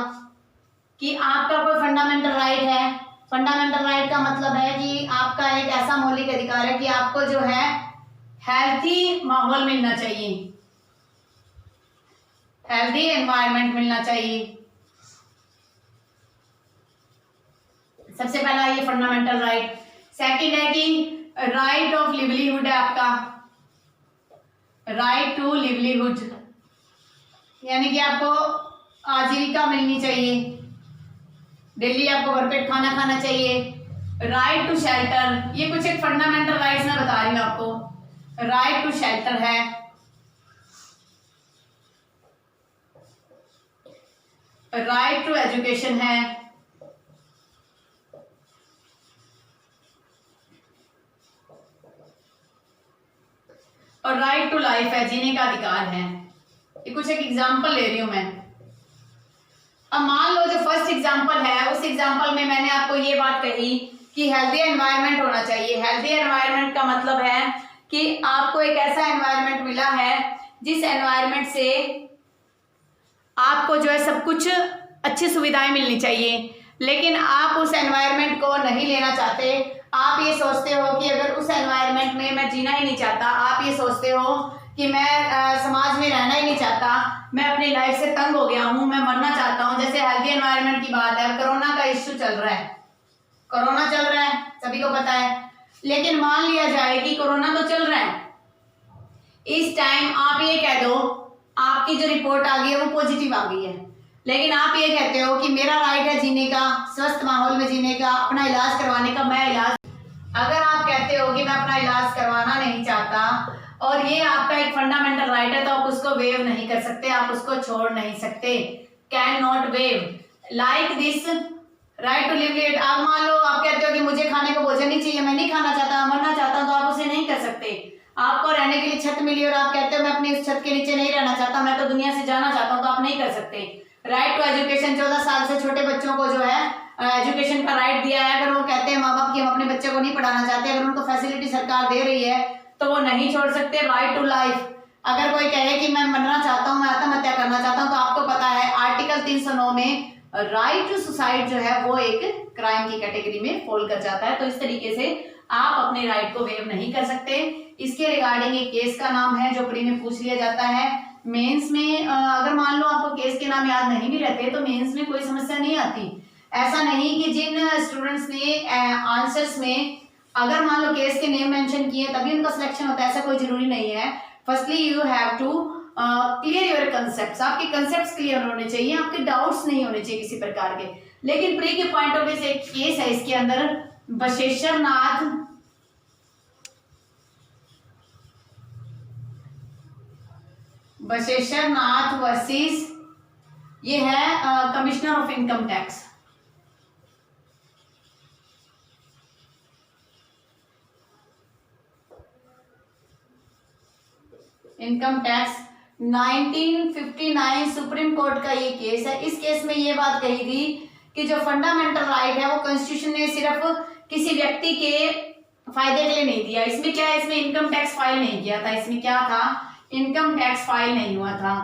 कि आपका कोई फंडामेंटल राइट है। फंडामेंटल राइट का मतलब है कि आपका एक ऐसा मौलिक अधिकार है कि आपको जो है हेल्थी माहौल मिलना चाहिए, हेल्थी एनवायरनमेंट मिलना चाहिए। सबसे पहला ये फंडामेंटल राइट। सेकंड है कि राइट ऑफ लिवलीहुड है आपका, राइट टू लिवलीहुड, यानी कि आपको आजीविका मिलनी चाहिए, डेली आपको भरपेट खाना खाना चाहिए। राइट टू शेल्टर, ये कुछ एक फंडामेंटल राइट्स मैं बता रही हूँ आपको। राइट टू शेल्टर है, राइट टू एजुकेशन है, और राइट टू लाइफ है, जीने का अधिकार है। ये कुछ एक एग्जांपल ले रही हूं मैं। अब मान लो जो फर्स्ट एग्जांपल है, उस एग्जांपल में मैंने आपको ये बात कही कि हेल्दी एनवायरनमेंट होना चाहिए। हेल्दी एनवायरनमेंट का मतलब है कि आपको एक ऐसा एनवायरनमेंट मिला है जिस एनवायरनमेंट से आपको जो है सब कुछ अच्छी सुविधाएं मिलनी चाहिए, लेकिन आप उस एनवायरनमेंट को नहीं लेना चाहते। आप ये सोचते हो कि अगर उस एनवायरनमेंट में मैं जीना ही नहीं चाहता, आप ये सोचते हो कि मैं समाज में रहना ही नहीं चाहता, मैं अपनी लाइफ से तंग हो गया हूँ, मैं मरना चाहता हूँ। जैसे हेल्दी एनवायरनमेंट की बात है, कोरोना का इश्यू चल रहा है, कोरोना चल रहा है, सभी को पता है। लेकिन मान लिया जाए कि कोरोना तो चल रहा है, इस टाइम आप ये कह दो आपकी जो रिपोर्ट आ गई है वो पॉजिटिव आ गई है, लेकिन आप ये कहते हो कि मेरा राइट है जीने का, स्वस्थ माहौल में जीने का, अपना इलाज करवाने का, मैं इलाज। अगर आप कहते हो कि मैं अपना इलाज करवाना नहीं चाहता और ये आपका एक फंडामेंटल राइट है, तो आप उसको वेव नहीं कर सकते, आप उसको छोड़ नहीं सकते। Can not waive like this right to live it. आप मान लो आप कहते हो कि मुझे खाने को भोजन नहीं चाहिए, मैं नहीं खाना चाहता, मरना चाहता हूं, तो आप उसे नहीं कर सकते। आपको रहने के लिए छत मिली और आप कहते हो मैं अपनी उस छत के नीचे नहीं रहना चाहता, मैं तो दुनिया से जाना चाहता हूं, तो आप नहीं कर सकते। राइट टू एजुकेशन, 14 साल से छोटे बच्चों को जो है एजुकेशन का राइट दिया है। अगर वो कहते हैं माँ बाप की हम अपने बच्चे को नहीं पढ़ाना चाहते, अगर उनको फैसिलिटी सरकार दे रही है तो वो नहीं छोड़ सकते। राइट टू लाइफ, अगर कोई कहे कि मैं मरना चाहता हूँ, मैं आत्महत्या करना चाहता हूँ, तो आपको पता है आर्टिकल 309 में राइट टू सुसाइड जो है वो एक क्राइम की कैटेगरी में फॉल कर जाता है। तो इस तरीके से आप अपने राइट को वेव नहीं कर सकते। इसके रिगार्डिंग एक केस का नाम है जो प्री में पूछ लिया जाता है। मेंस में अगर मान लो आपको केस के नाम याद नहीं भी रहते तो मेंस में कोई समस्या नहीं आती। ऐसा नहीं कि जिन स्टूडेंट्स ने आंसर्स में अगर मान लो केस के नेम मेंशन किए तभी उनका सिलेक्शन होता है, ऐसा कोई जरूरी नहीं है। Firstly you have to clear your concepts, आपके कंसेप्ट्स क्लियर होने चाहिए, आपके डाउट्स नहीं होने चाहिए किसी प्रकार के। लेकिन प्री के पॉइंट ऑफ व्यू से एक केस है इसके अंदर, बशेश्वरनाथ वर्सेस, ये है commissioner of income tax. Income tax 1959 supreme court का ये केस है। इस केस में ये बात कही थी कि जो फंडामेंटल राइट है वो कॉन्स्टिट्यूशन ने सिर्फ किसी व्यक्ति के फायदे के लिए नहीं दिया। इसमें क्या है, इसमें इनकम टैक्स फाइल नहीं किया था। इसमें क्या था, इनकम टैक्स फाइल नहीं हुआ था।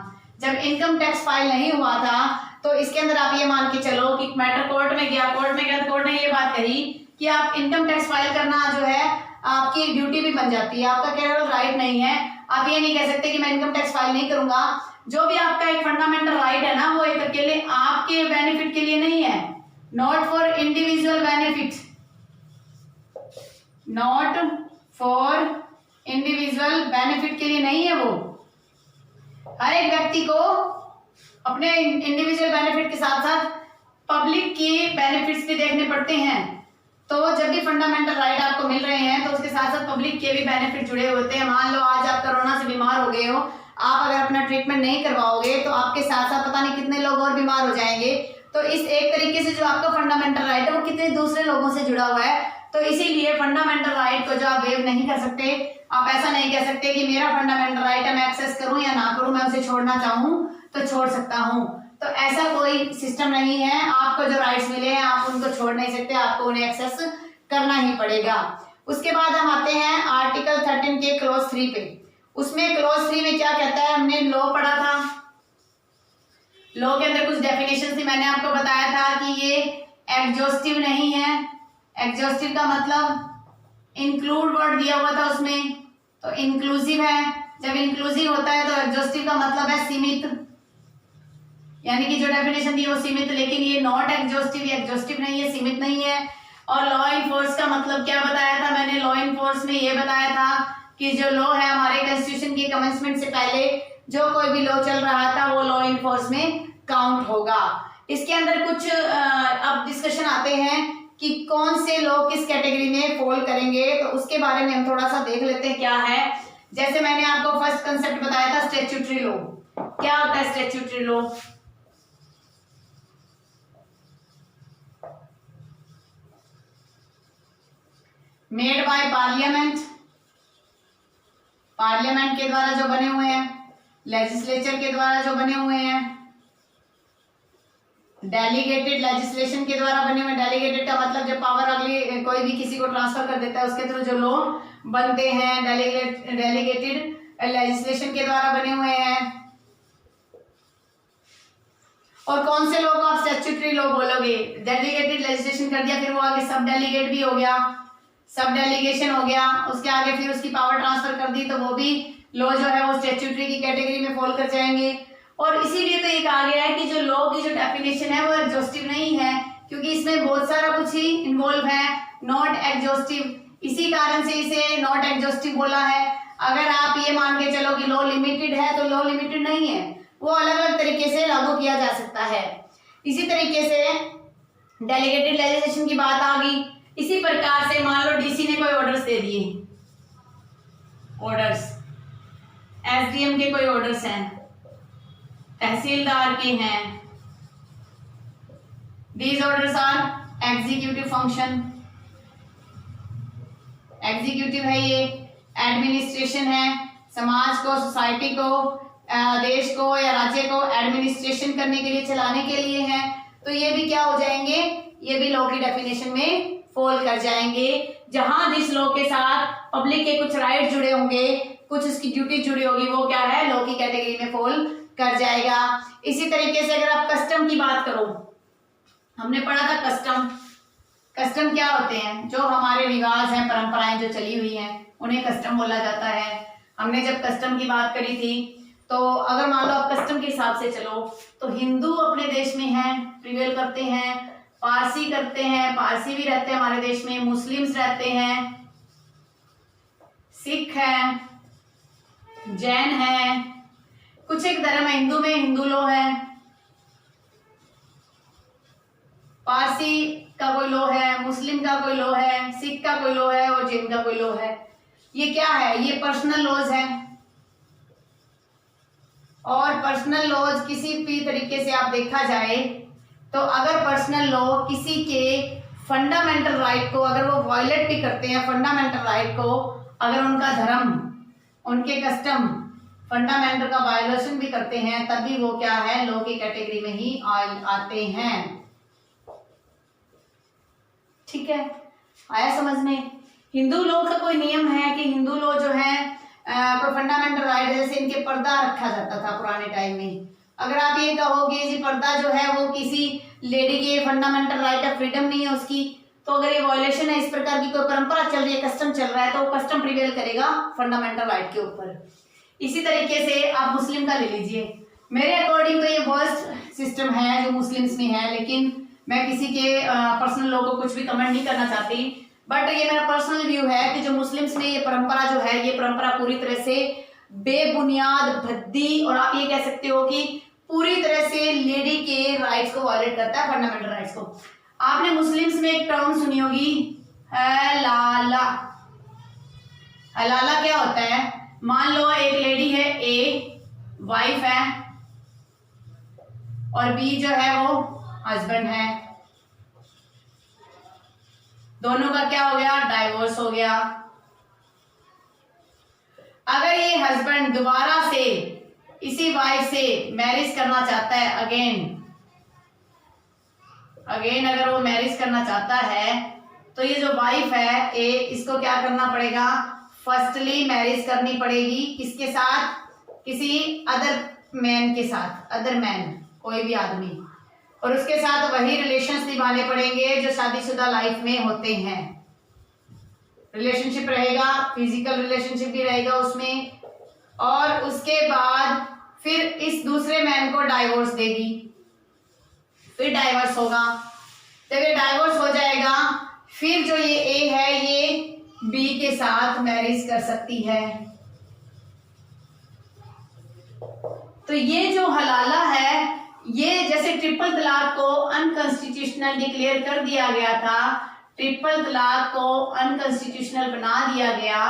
जब इनकम टैक्स फाइल नहीं हुआ था तो इसके अंदर आप ये मान के चलो कि मैटर कोर्ट में गया, कोर्ट में गया, कोर्ट ने ये बात कही कि आप इनकम टैक्स फाइल करना जो है आपकी एक ड्यूटी भी बन जाती है, आपका केवल राइट नहीं है। आप ये नहीं कह सकते कि मैं इनकम टैक्स फाइल नहीं करूंगा। जो भी आपका एक फंडामेंटल राइट है ना, वो एक अकेले आपके बेनिफिट के लिए नहीं है, not for individual benefit, not for individual benefit के लिए नहीं है। वो हर एक व्यक्ति को अपने इंडिविजुअल बेनिफिट के साथ साथ पब्लिक के बेनिफिट्स भी देखने पड़ते हैं। तो जब भी फंडामेंटल राइट आपको मिल रहे हैं तो उसके साथ साथ पब्लिक के भी बेनिफिट जुड़े होते हैं। मान लो आज आप कोरोना से बीमार हो गए हो, आप अगर अपना ट्रीटमेंट नहीं करवाओगे तो आपके साथ साथ पता नहीं कितने लोग और बीमार हो जाएंगे। तो इस एक तरीके से जो आपका फंडामेंटल राइट है वो कितने दूसरे लोगों से जुड़ा हुआ है। तो इसीलिए फंडामेंटल राइट को जो आप वेव नहीं कर सकते, आप ऐसा नहीं कह सकते कि मेरा फंडामेंटल राइट है, मैं एक्सेस करूं या ना करूं, मैं उसे छोड़ना चाहूं तो छोड़ सकता हूं। तो ऐसा कोई सिस्टम नहीं है। आपको जो राइट्स मिले हैं आप उनको छोड़ नहीं सकते, आपको उन्हें एक्सेस करना ही पड़ेगा। उसके बाद हम आते हैं आर्टिकल 13 के क्लॉज 3 पे। उसमें क्लॉज 3 में क्या कहता है, हमने लॉ पढ़ा था। लॉ के अंदर कुछ डेफिनेशन थी, मैंने आपको बताया था कि ये एग्जॉस्टिव नहीं है। एग्जॉस्टिव का मतलब इंक्लूड वर्ड दिया हुआ था उसमें, तो इंक्लूसिव है। जब इंक्लूसिव होता है तो एग्जॉस्टिव का मतलब है सीमित, यानी कि जो डेफिनेशन दी वो सीमित, लेकिन ये नॉट एग्जॉस्टिव, एग्जॉस्टिव नहीं है, सीमित नहीं है। और लॉ इन फोर्स का मतलब क्या बताया था मैंने, लॉ इन फोर्स में ये बताया था कि जो लॉ है हमारे कॉन्स्टिट्यूशन के कमेंसमेंट से पहले जो कोई भी लॉ चल रहा था वो लॉ इन फोर्स में काउंट होगा। इसके अंदर कुछ अब डिस्कशन आते हैं कि कौन से लॉ किस कैटेगरी में फॉल करेंगे, तो उसके बारे में हम थोड़ा सा देख लेते हैं क्या है। जैसे मैंने आपको फर्स्ट कंसेप्ट बताया था स्टैट्यूटरी लॉ। क्या होता है statutory law? Made by parliament, parliament के द्वारा जो बने हुए हैं, लेजिस्लेचर के द्वारा जो बने हुए हैं, डेलीगेटेड लेजिस्लेशन के द्वारा बने हुए। डेलीगेटेड का मतलब जब पावर अगली कोई भी किसी को ट्रांसफर कर देता है उसके थ्रू जो लॉ बनते हैं, डेलीगेटेड लेजिस्लेशन के द्वारा बने हुए हैं। और कौन से लॉ को आप स्टैट्यूटरी लॉ बोलोगे? डेलीगेटेड लेजिस्लेशन कर दिया, फिर वो आगे सब डेलीगेट भी हो गया, सब डेलीगेशन हो गया, उसके आगे फिर उसकी पावर ट्रांसफर कर दी, तो वो भी लॉ जो है वो स्टैट्यूटरी की कैटेगरी में फॉल कर जाएंगे। और इसीलिए तो ये कहा गया है कि जो लॉ की जो डेफिनेशन है वो एग्जॉस्टिव नहीं है, क्योंकि इसमें बहुत सारा कुछ ही इन्वॉल्व है, नॉट एग्जॉस्टिव। इसी कारण से इसे नॉट एग्जॉस्टिव बोला है। अगर आप ये मान के चलो कि लॉ लिमिटेड है, तो लॉ लिमिटेड नहीं है, वो अलग अलग तरीके से लागू किया जा सकता है। इसी तरीके से डेलीगेटेड लेजिस्लेशन की बात आ गई। इसी प्रकार से मान लो डीसी ने कोई ऑर्डर्स दे दिए, ऑर्डर्स एसडीएम के कोई ऑर्डर्स हैं, तहसीलदार के हैं, these orders are executive function. Executive है ये, एडमिनिस्ट्रेशन है, समाज को, सोसाइटी को, देश को या राज्य को एडमिनिस्ट्रेशन करने के लिए, चलाने के लिए है। तो ये भी क्या हो जाएंगे, ये भी लॉ की डेफिनेशन में फॉल कर जाएंगे। जहां जिस लॉ के साथ पब्लिक के कुछ राइट जुड़े होंगे, कुछ उसकी ड्यूटी जुड़ी होगी, वो क्या है, लॉ की कैटेगरी में फॉल कर जाएगा। इसी तरीके से अगर आप कस्टम की बात करो, हमने पढ़ा था कस्टम। कस्टम क्या होते हैं? जो हमारे रिवाज हैं, परंपराएं जो चली हुई हैं, उन्हें कस्टम बोला जाता है। हमने जब कस्टम की बात करी थी, तो अगर मान लो आप कस्टम के हिसाब से चलो, तो हिंदू अपने देश में हैं, प्रिवेल करते हैं, पारसी करते हैं, पारसी भी रहते हैं हमारे देश में, मुस्लिम्स रहते हैं, सिख हैं, जैन हैं, कुछ एक धर्म है हिंदू में, हिंदू लॉ है, पारसी का कोई लॉ है, मुस्लिम का कोई लॉ है, सिख का कोई लॉ है और जैन का कोई लॉ है। ये क्या है? ये पर्सनल लॉज हैं। और पर्सनल लॉज किसी भी तरीके से आप देखा जाए तो अगर पर्सनल लॉ किसी के फंडामेंटल राइट को अगर वो वायलेट भी करते हैं, फंडामेंटल राइट को, अगर उनका धर्म, उनके कस्टम फंडामेंटल का वायलेशन भी करते हैं, तब भी वो क्या है, लॉ की कैटेगरी में ही आते हैं। ठीक है, आया समझ में? हिंदू लॉ का कोई नियम है कि हिंदू लॉ जो है कोई फंडामेंटल राइट, जैसे इनके पर्दा रखा जाता था पुराने टाइम में। अगर आप ये कहोगे जी पर्दा जो है वो किसी लेडी के फंडामेंटल राइट ऑफ फ्रीडम नहीं है उसकी, तो अगर ये वायलेशन है, इस प्रकार की कोई परंपरा चल रही है, कस्टम चल रहा है, तो वो कस्टम प्रिवेल करेगा फंडामेंटल राइट के ऊपर। इसी तरीके से आप मुस्लिम का ले लीजिए। मेरे अकॉर्डिंग तो ये वर्स्ट सिस्टम है जो मुस्लिम्स में है, लेकिन मैं किसी के पर्सनल लोगों को कुछ भी कमेंट नहीं करना चाहती, बट ये मेरा पर्सनल व्यू है कि जो मुस्लिम्स में ये परंपरा जो है, ये परंपरा पूरी तरह से बेबुनियाद, भद्दी, और आप ये कह सकते हो कि पूरी तरह से लेडी के राइट्स को वायलेट करता है, फंडामेंटल राइट्स को। आपने मुस्लिम्स में एक टर्म सुनी होगी, हलाला। हलाला क्या होता है? मान लो एक लेडी है, ए वाइफ है और बी जो है वो हस्बैंड है, दोनों का क्या हो गया? डाइवोर्स हो गया। अगर ये हस्बैंड दोबारा से इसी वाइफ से मैरिज करना चाहता है, अगेन अगर वो मैरिज करना चाहता है, तो ये जो वाइफ है ए, इसको क्या करना पड़ेगा? फर्स्टली मैरिज करनी पड़ेगी किसके साथ? किसी अदर मैन के साथ, अदर मैन, कोई भी आदमी, और उसके साथ वही रिलेशंस निभाने पड़ेंगे जो शादीशुदा लाइफ में होते हैं। रिलेशनशिप रहेगा, फिजिकल रिलेशनशिप भी रहेगा उसमें, और उसके बाद फिर इस दूसरे मैन को डाइवोर्स देगी, फिर डाइवोर्स होगा। जब ये डाइवोर्स हो जाएगा, फिर जो ये ए है ये बी के साथ मैरिज कर सकती है। तो ये जो हलाला है, ये जैसे ट्रिपल तलाक को अनकॉन्स्टिट्यूशनल डिक्लेयर कर दिया गया था, ट्रिपल तलाक को अनकॉन्स्टिट्यूशनल बना दिया गया।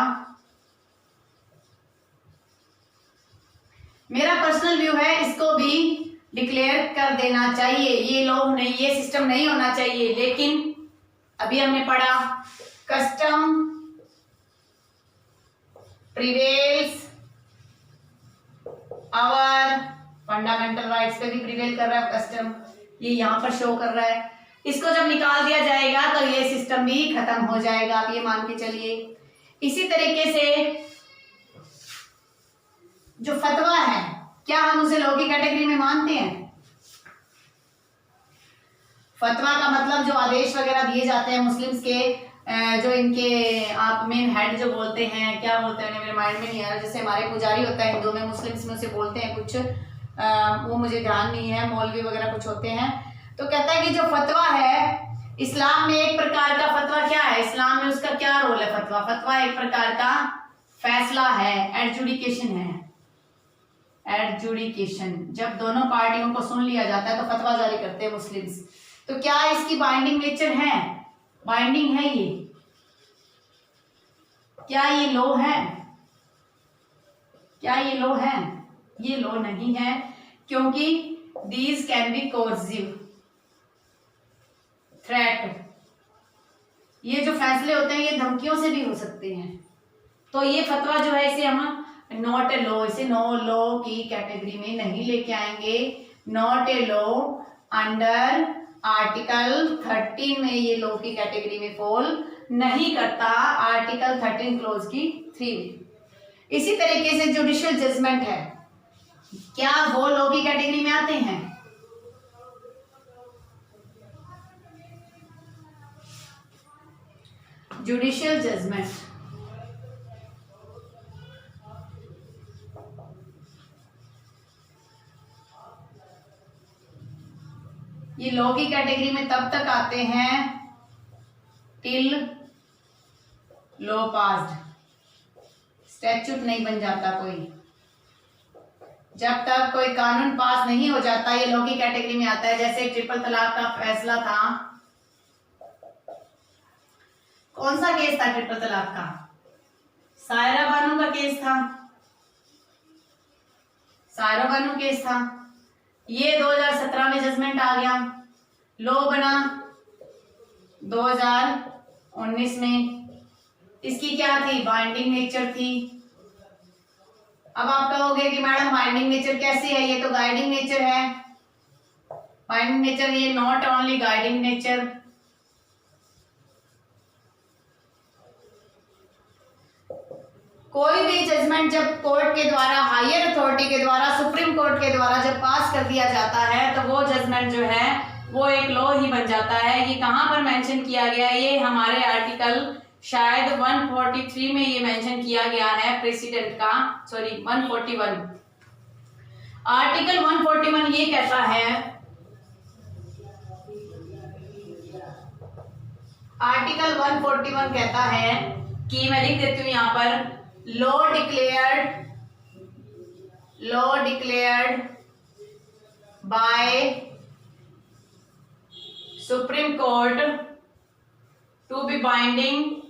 मेरा पर्सनल व्यू है इसको भी डिक्लेयर कर देना चाहिए, ये लॉ नहीं, ये सिस्टम नहीं होना चाहिए। लेकिन अभी हमने पढ़ा custom prevails our fundamental rights पे भी प्रिवेल कर रहा है कस्टम, ये यहाँ पर शो कर रहा है। इसको जब निकाल दिया जाएगा तो ये सिस्टम भी खत्म हो जाएगा, आप ये मान के चलिए। इसी तरीके से जो फतवा है, क्या हम उसे लॉ की कैटेगरी में मानते हैं? फतवा का मतलब जो आदेश वगैरह दिए जाते हैं मुस्लिम्स के, जो इनके आप मेन हेड जो बोलते हैं, क्या बोलते हैं मेरे माइंड में नहीं आ रहा, जैसे हमारे पुजारी होता है हिंदू में, मुस्लिम्स में उसे बोलते हैं कुछ, वो मुझे ध्यान नहीं है, मौलवी वगैरह कुछ होते हैं। तो कहता है कि जो फतवा है इस्लाम में, एक प्रकार का फतवा क्या है इस्लाम में, उसका क्या रोल है? फतवा एक प्रकार का फैसला है, एडजुडिकेशन है। एडजुडिकेशन, जब दोनों पार्टियों को सुन लिया जाता है तो फतवा जारी करते हैं मुस्लिम्स। तो क्या इसकी बाइंडिंग नेचर है? बाइंडिंग है ये? क्या ये लॉ है? क्या ये लॉ है? ये लॉ नहीं है, क्योंकि these can be coercive threat. ये जो फैसले होते हैं ये धमकियों से भी हो सकते हैं। तो ये फतवा जो है इसे हम नॉट ए लॉ, इसे नो लॉ की कैटेगरी में नहीं लेके आएंगे। Not a law under article 13 में ये लॉ की कैटेगरी में फॉल नहीं करता, आर्टिकल 13 क्लोज की 3 में। इसी तरीके से जुडिशियल जजमेंट है, क्या वो लॉ की कैटेगरी में आते हैं? जुडिशियल जजमेंट, ये लॉ की कैटेगरी में तब तक आते हैं टिल लॉ पास्ड, स्टैच्यूट नहीं बन जाता कोई, जब तक कोई कानून पास नहीं हो जाता ये लॉ की कैटेगरी में आता है। जैसे ट्रिपल तलाक का फैसला था, कौन सा केस था ट्रिपल तलाक का? सायरा बानो का केस था, सायरा बानो केस था। ये 2017 में जजमेंट आ गया, लॉ बना 2019 में। इसकी क्या थी? बाइंडिंग नेचर थी। अब आप कहोगे कि मैडम बाइंडिंग नेचर कैसे है? ये तो गाइडिंग नेचर है। बाइंडिंग नेचर, ये नॉट ओनली गाइडिंग नेचर, कोई भी जजमेंट जब कोर्ट के द्वारा, हायर अथॉरिटी के द्वारा, सुप्रीम कोर्ट के द्वारा जब पास कर दिया जाता है तो वो जजमेंट जो है वो एक लॉ ही बन जाता है। ये कहाँ पर मेंशन किया गया है? ये हमारे आर्टिकल शायद 143 में ये मेंशन किया गया है प्रेसिडेंट का, सॉरी 141। आर्टिकल 141 ये कहता है, आर्टिकल 141 कहता है कि, मैं लिख देती हूं यहां पर, law declared by Supreme Court to be binding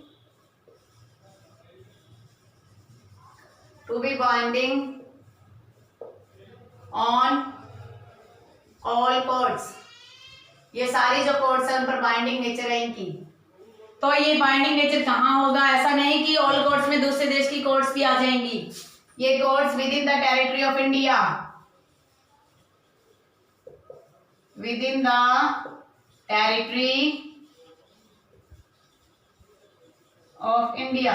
on all courts. ये सारी जो कोर्ट्स है उन पर बाइंडिंग नेचर है इनकी। तो ये बाइंडिंग नेचर कहाँ होगा? ऐसा नहीं कि ऑल कोर्ट्स में दूसरे देश की कोर्ट्स भी आ जाएंगी। ये courts with in the territory of India, with in the territory of India.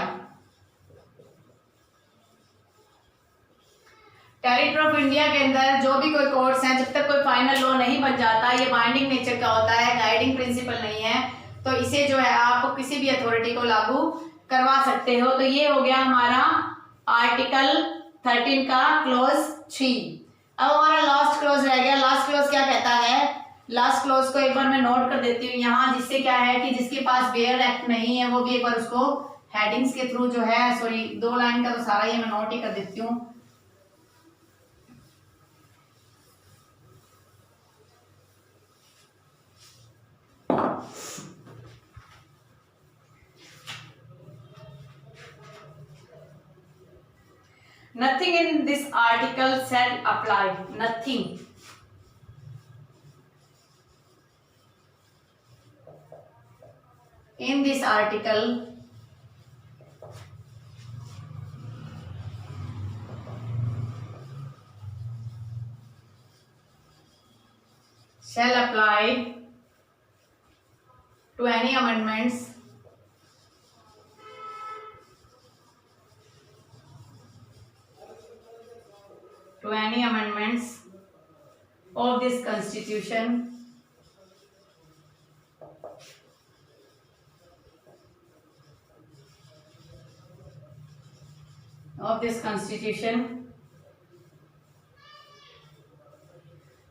Territory of India के अंदर जो भी कोई कोर्ट्स हैं, जब तक कोई फाइनल लॉ नहीं बन जाता, ये बाइंडिंग नेचर का होता है, गाइडिंग प्रिंसिपल नहीं है, तो इसे जो है आप किसी भी अथॉरिटी को लागू करवा सकते हो। तो ये हो गया हमारा आर्टिकल 13 का क्लॉज 3। अब हमारा लास्ट क्लॉज रह गया। लास्ट क्लॉज क्या कहता है? लास्ट क्लॉज को एक बार मैं नोट कर देती हूँ यहाँ, जिससे क्या है कि जिसके पास बेयर एक्ट नहीं है वो भी एक बार उसको हेडिंग्स के थ्रू जो है, सॉरी 2 लाइन का तो सारा ये मैं नोट ही कर देती हूँ। Nothing in this article shall apply. Nothing. In this article shall apply to any amendments of this constitution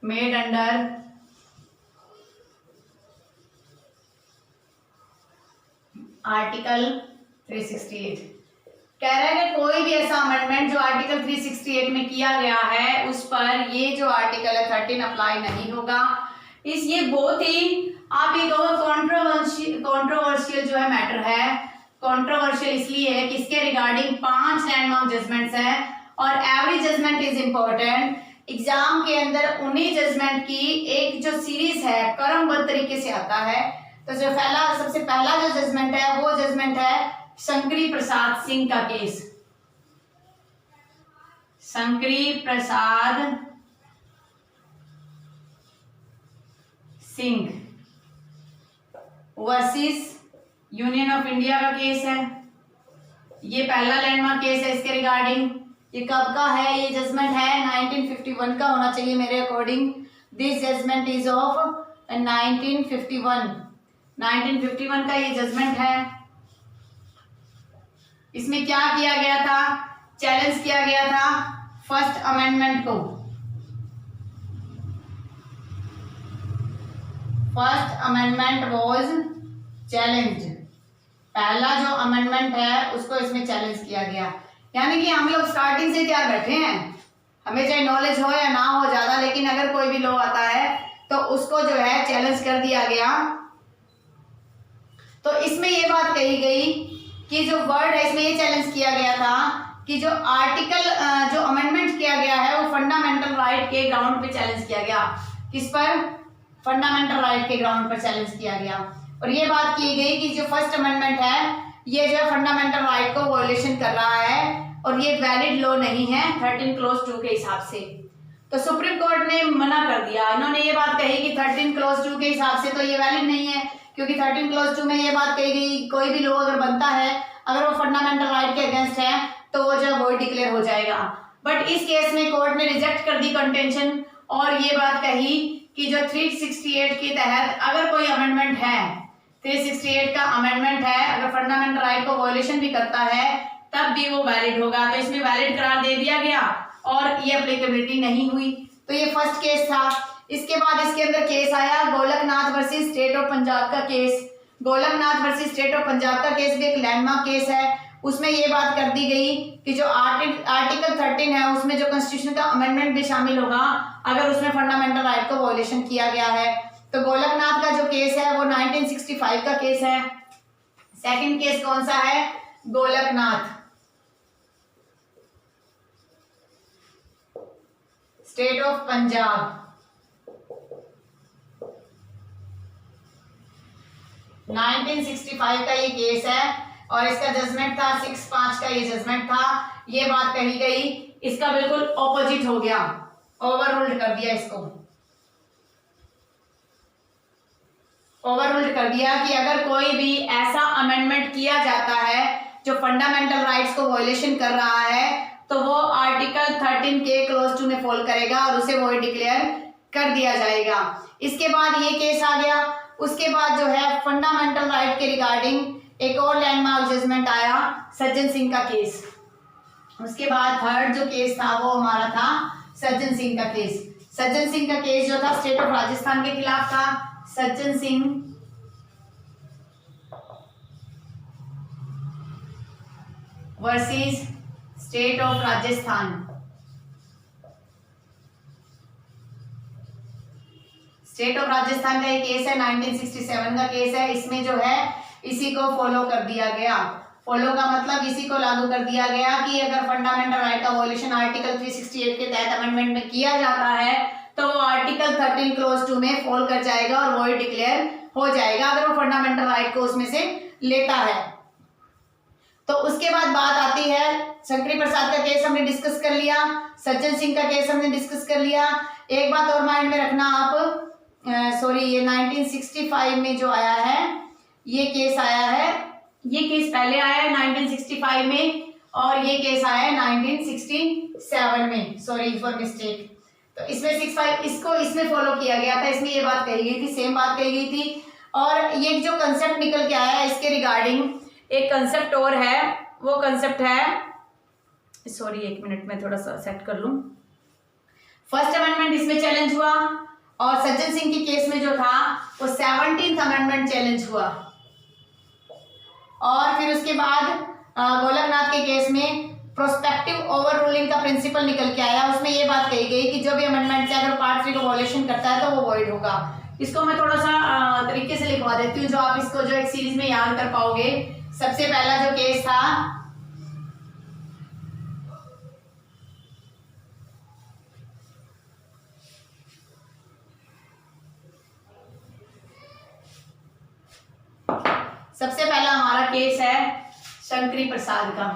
made under article 368। कह रहा है कि कोई भी ऐसा अमेंडमेंट जो आर्टिकल 368 में किया गया है उस पर ये जो आर्टिकल है 13 अप्लाई नहीं होगा। ये बहुत ही आप ये कहोगे कॉन्ट्रोवर्शियल जो है मैटर है। कॉन्ट्रोवर्शियल इसलिए है कि इसके रिगार्डिंग 5 लैंडमार्क जजमेंट्स हैं और every judgment is important. Exam के अंदर उन्हीं जजमेंट की एक जो सीरीज है क्रमबद्ध तरीके से आता है। तो जो सबसे पहला जो जजमेंट है वो जजमेंट है शंकरी प्रसाद सिंह का case. Shankari Prasad Singh versus union of India का केस है। ये पहला लैंडमार्क केस है इसके रिगार्डिंग। ये कब का है? ये जजमेंट है 1951 का होना चाहिए मेरे according. This judgment is of 1951 का ये जजमेंट है। इसमें क्या किया गया था? चैलेंज किया गया था फर्स्ट अमेंडमेंट को। First amendment was challenge. पहला जो अमेंडमेंट है उसको इसमें चैलेंज किया गया। यानी कि हम लोग स्टार्टिंग से तैयार बैठे हैं, हमें चाहे नॉलेज हो या ना हो ज्यादा, लेकिन अगर कोई भी लॉ आता है तो उसको जो है चैलेंज कर दिया गया। तो इसमें ये बात कही गई कि जो वर्ड है इसमें ये चैलेंज किया गया था कि जो आर्टिकल जो अमेंडमेंट किया गया है वो फंडामेंटल राइट के ग्राउंड पे चैलेंज किया गया। किस पर? फंडामेंटल राइट के ग्राउंड पर चैलेंज किया गया। और ये बात की गई कि जो फर्स्ट अमेंडमेंट है ये जो फंडामेंटल राइट को वॉयलेशन कर रहा है और ये वैलिड लॉ नहीं है 13 क्लॉज 2 के हिसाब से। तो सुप्रीम कोर्ट ने मना कर दिया। इन्होंने ये बात कही कि 13 क्लॉज 2 के हिसाब से तो ये वैलिड नहीं है, क्योंकि 13 क्लॉज 2 में ये बात कही गई कोई भी लॉ अगर बनता है अगर वो फंडामेंटल राइट के अगेंस्ट है तो वो जो वॉइड डिक्लेयर हो जाएगा। बट इस केस में कोर्ट ने रिजेक्ट कर दी कंटेंशन और ये बात कही कि जो 368 के तहत अगर कोई अमेंडमेंट है, 368 का अमेंडमेंट है, अगर फंडामेंटल राइट को वायलेशन भी करता है तब भी वो वैलिड होगा। तो इसमें वैलिड करार दे दिया गया और ये एप्लीकेबिलिटी नहीं हुई। तो ये फर्स्ट केस था। इसके बाद इसके अंदर केस आया Golaknath versus state of Punjab का case. Golaknath versus state of Punjab का केस भी एक लैंडमार्क केस है। उसमें ये बात कर दी गई कि जो आर्टिकल 13 है उसमें जो कॉन्स्टिट्यूशन का अमेंडमेंट भी शामिल होगा अगर उसमें फंडामेंटल राइट को वायलेशन किया गया है। तो गोलकनाथ का जो केस है वो 1965 का केस है। सेकंड केस कौन सा है? गोलकनाथ, स्टेट ऑफ पंजाब, 1965 का ये केस है और इसका जजमेंट था 6/5 का ये जजमेंट था। ये बात कही गई, इसका बिल्कुल ऑपोजिट हो गया, ओवररूल्ड कर दिया, इसको ओवररूल्ड कर दिया कि अगर कोई भी ऐसा अमेंडमेंट किया जाता है जो फंडामेंटल राइट्स को वायलेशन कर रहा है तो वो आर्टिकल 13 के क्लोज 2 में फॉल करेगा और उसे वॉइड डिक्लेयर कर दिया जाएगा। इसके बाद ये केस आ गया। उसके बाद जो है फंडामेंटल राइट के रिगार्डिंग एक और लैंडमार्क जजमेंट आया, सज्जन सिंह का केस। उसके बाद थर्ड जो केस था वो हमारा था सज्जन सिंह का केस। सज्जन सिंह का केस जो था स्टेट ऑफ राजस्थान के खिलाफ था। Sajjan Singh versus state of Rajasthan. State of Rajasthan का ये केस है, 1967 का केस है। इसमें जो है इसी को फॉलो कर दिया गया। फॉलो का मतलब इसी को लागू कर दिया गया कि अगर फंडामेंटल राइट का वायलेशन आर्टिकल 368 के तहत अमेंडमेंट में किया जाता है तो वो आर्टिकल 13 क्लोज 2 में फॉल कर जाएगा और वॉइड डिक्लेयर हो जाएगा अगर वो फंडामेंटल राइट को उसमें से लेता है। तो उसके बाद बात आती है शंकरी प्रसाद का केस हमने डिस्कस कर लिया, सज्जन सिंह का केस हमने डिस्कस कर लिया। एक बात और माइंड में रखना आप, ये 1965 में जो आया है ये केस आया है, ये केस पहले आया है 1965 में और ये केस आया है 1967 में, सॉरी फॉर मिस्टेक। तो इसमें 65 इसको इसमें फॉलो किया गया था। इसमें ये बात कही गई थी, सेम बात कही गई थी। और ये जो कंसेप्ट निकल के आया है इसके रिगार्डिंग एक कंसेप्ट और है, वो कंसेप्ट है, सॉरी एक मिनट में थोड़ा सा सेट कर लूं। फर्स्ट अमेंडमेंट इसमें चैलेंज हुआ और सज्जन सिंह की केस में जो था वो 17th अमेंडमेंट चैलेंज हुआ। और फिर उसके बाद गोलकनाथ के केस में प्रोस्पेक्टिव ओवर रूलिंग का प्रिंसिपल निकल के आया। उसमें ये बात कही गई कि जो भी अमेंडमेंट से अगर पार्ट 3 को वायलेशन करता है तो वो वॉइड होगा। इसको मैं थोड़ा सा तरीके से लिखवा देती हूँ जो आप इसको जो एक सीरीज में याद कर पाओगे। सबसे पहला जो केस था सबसे पहला हमारा केस है शंकरी प्रसाद का।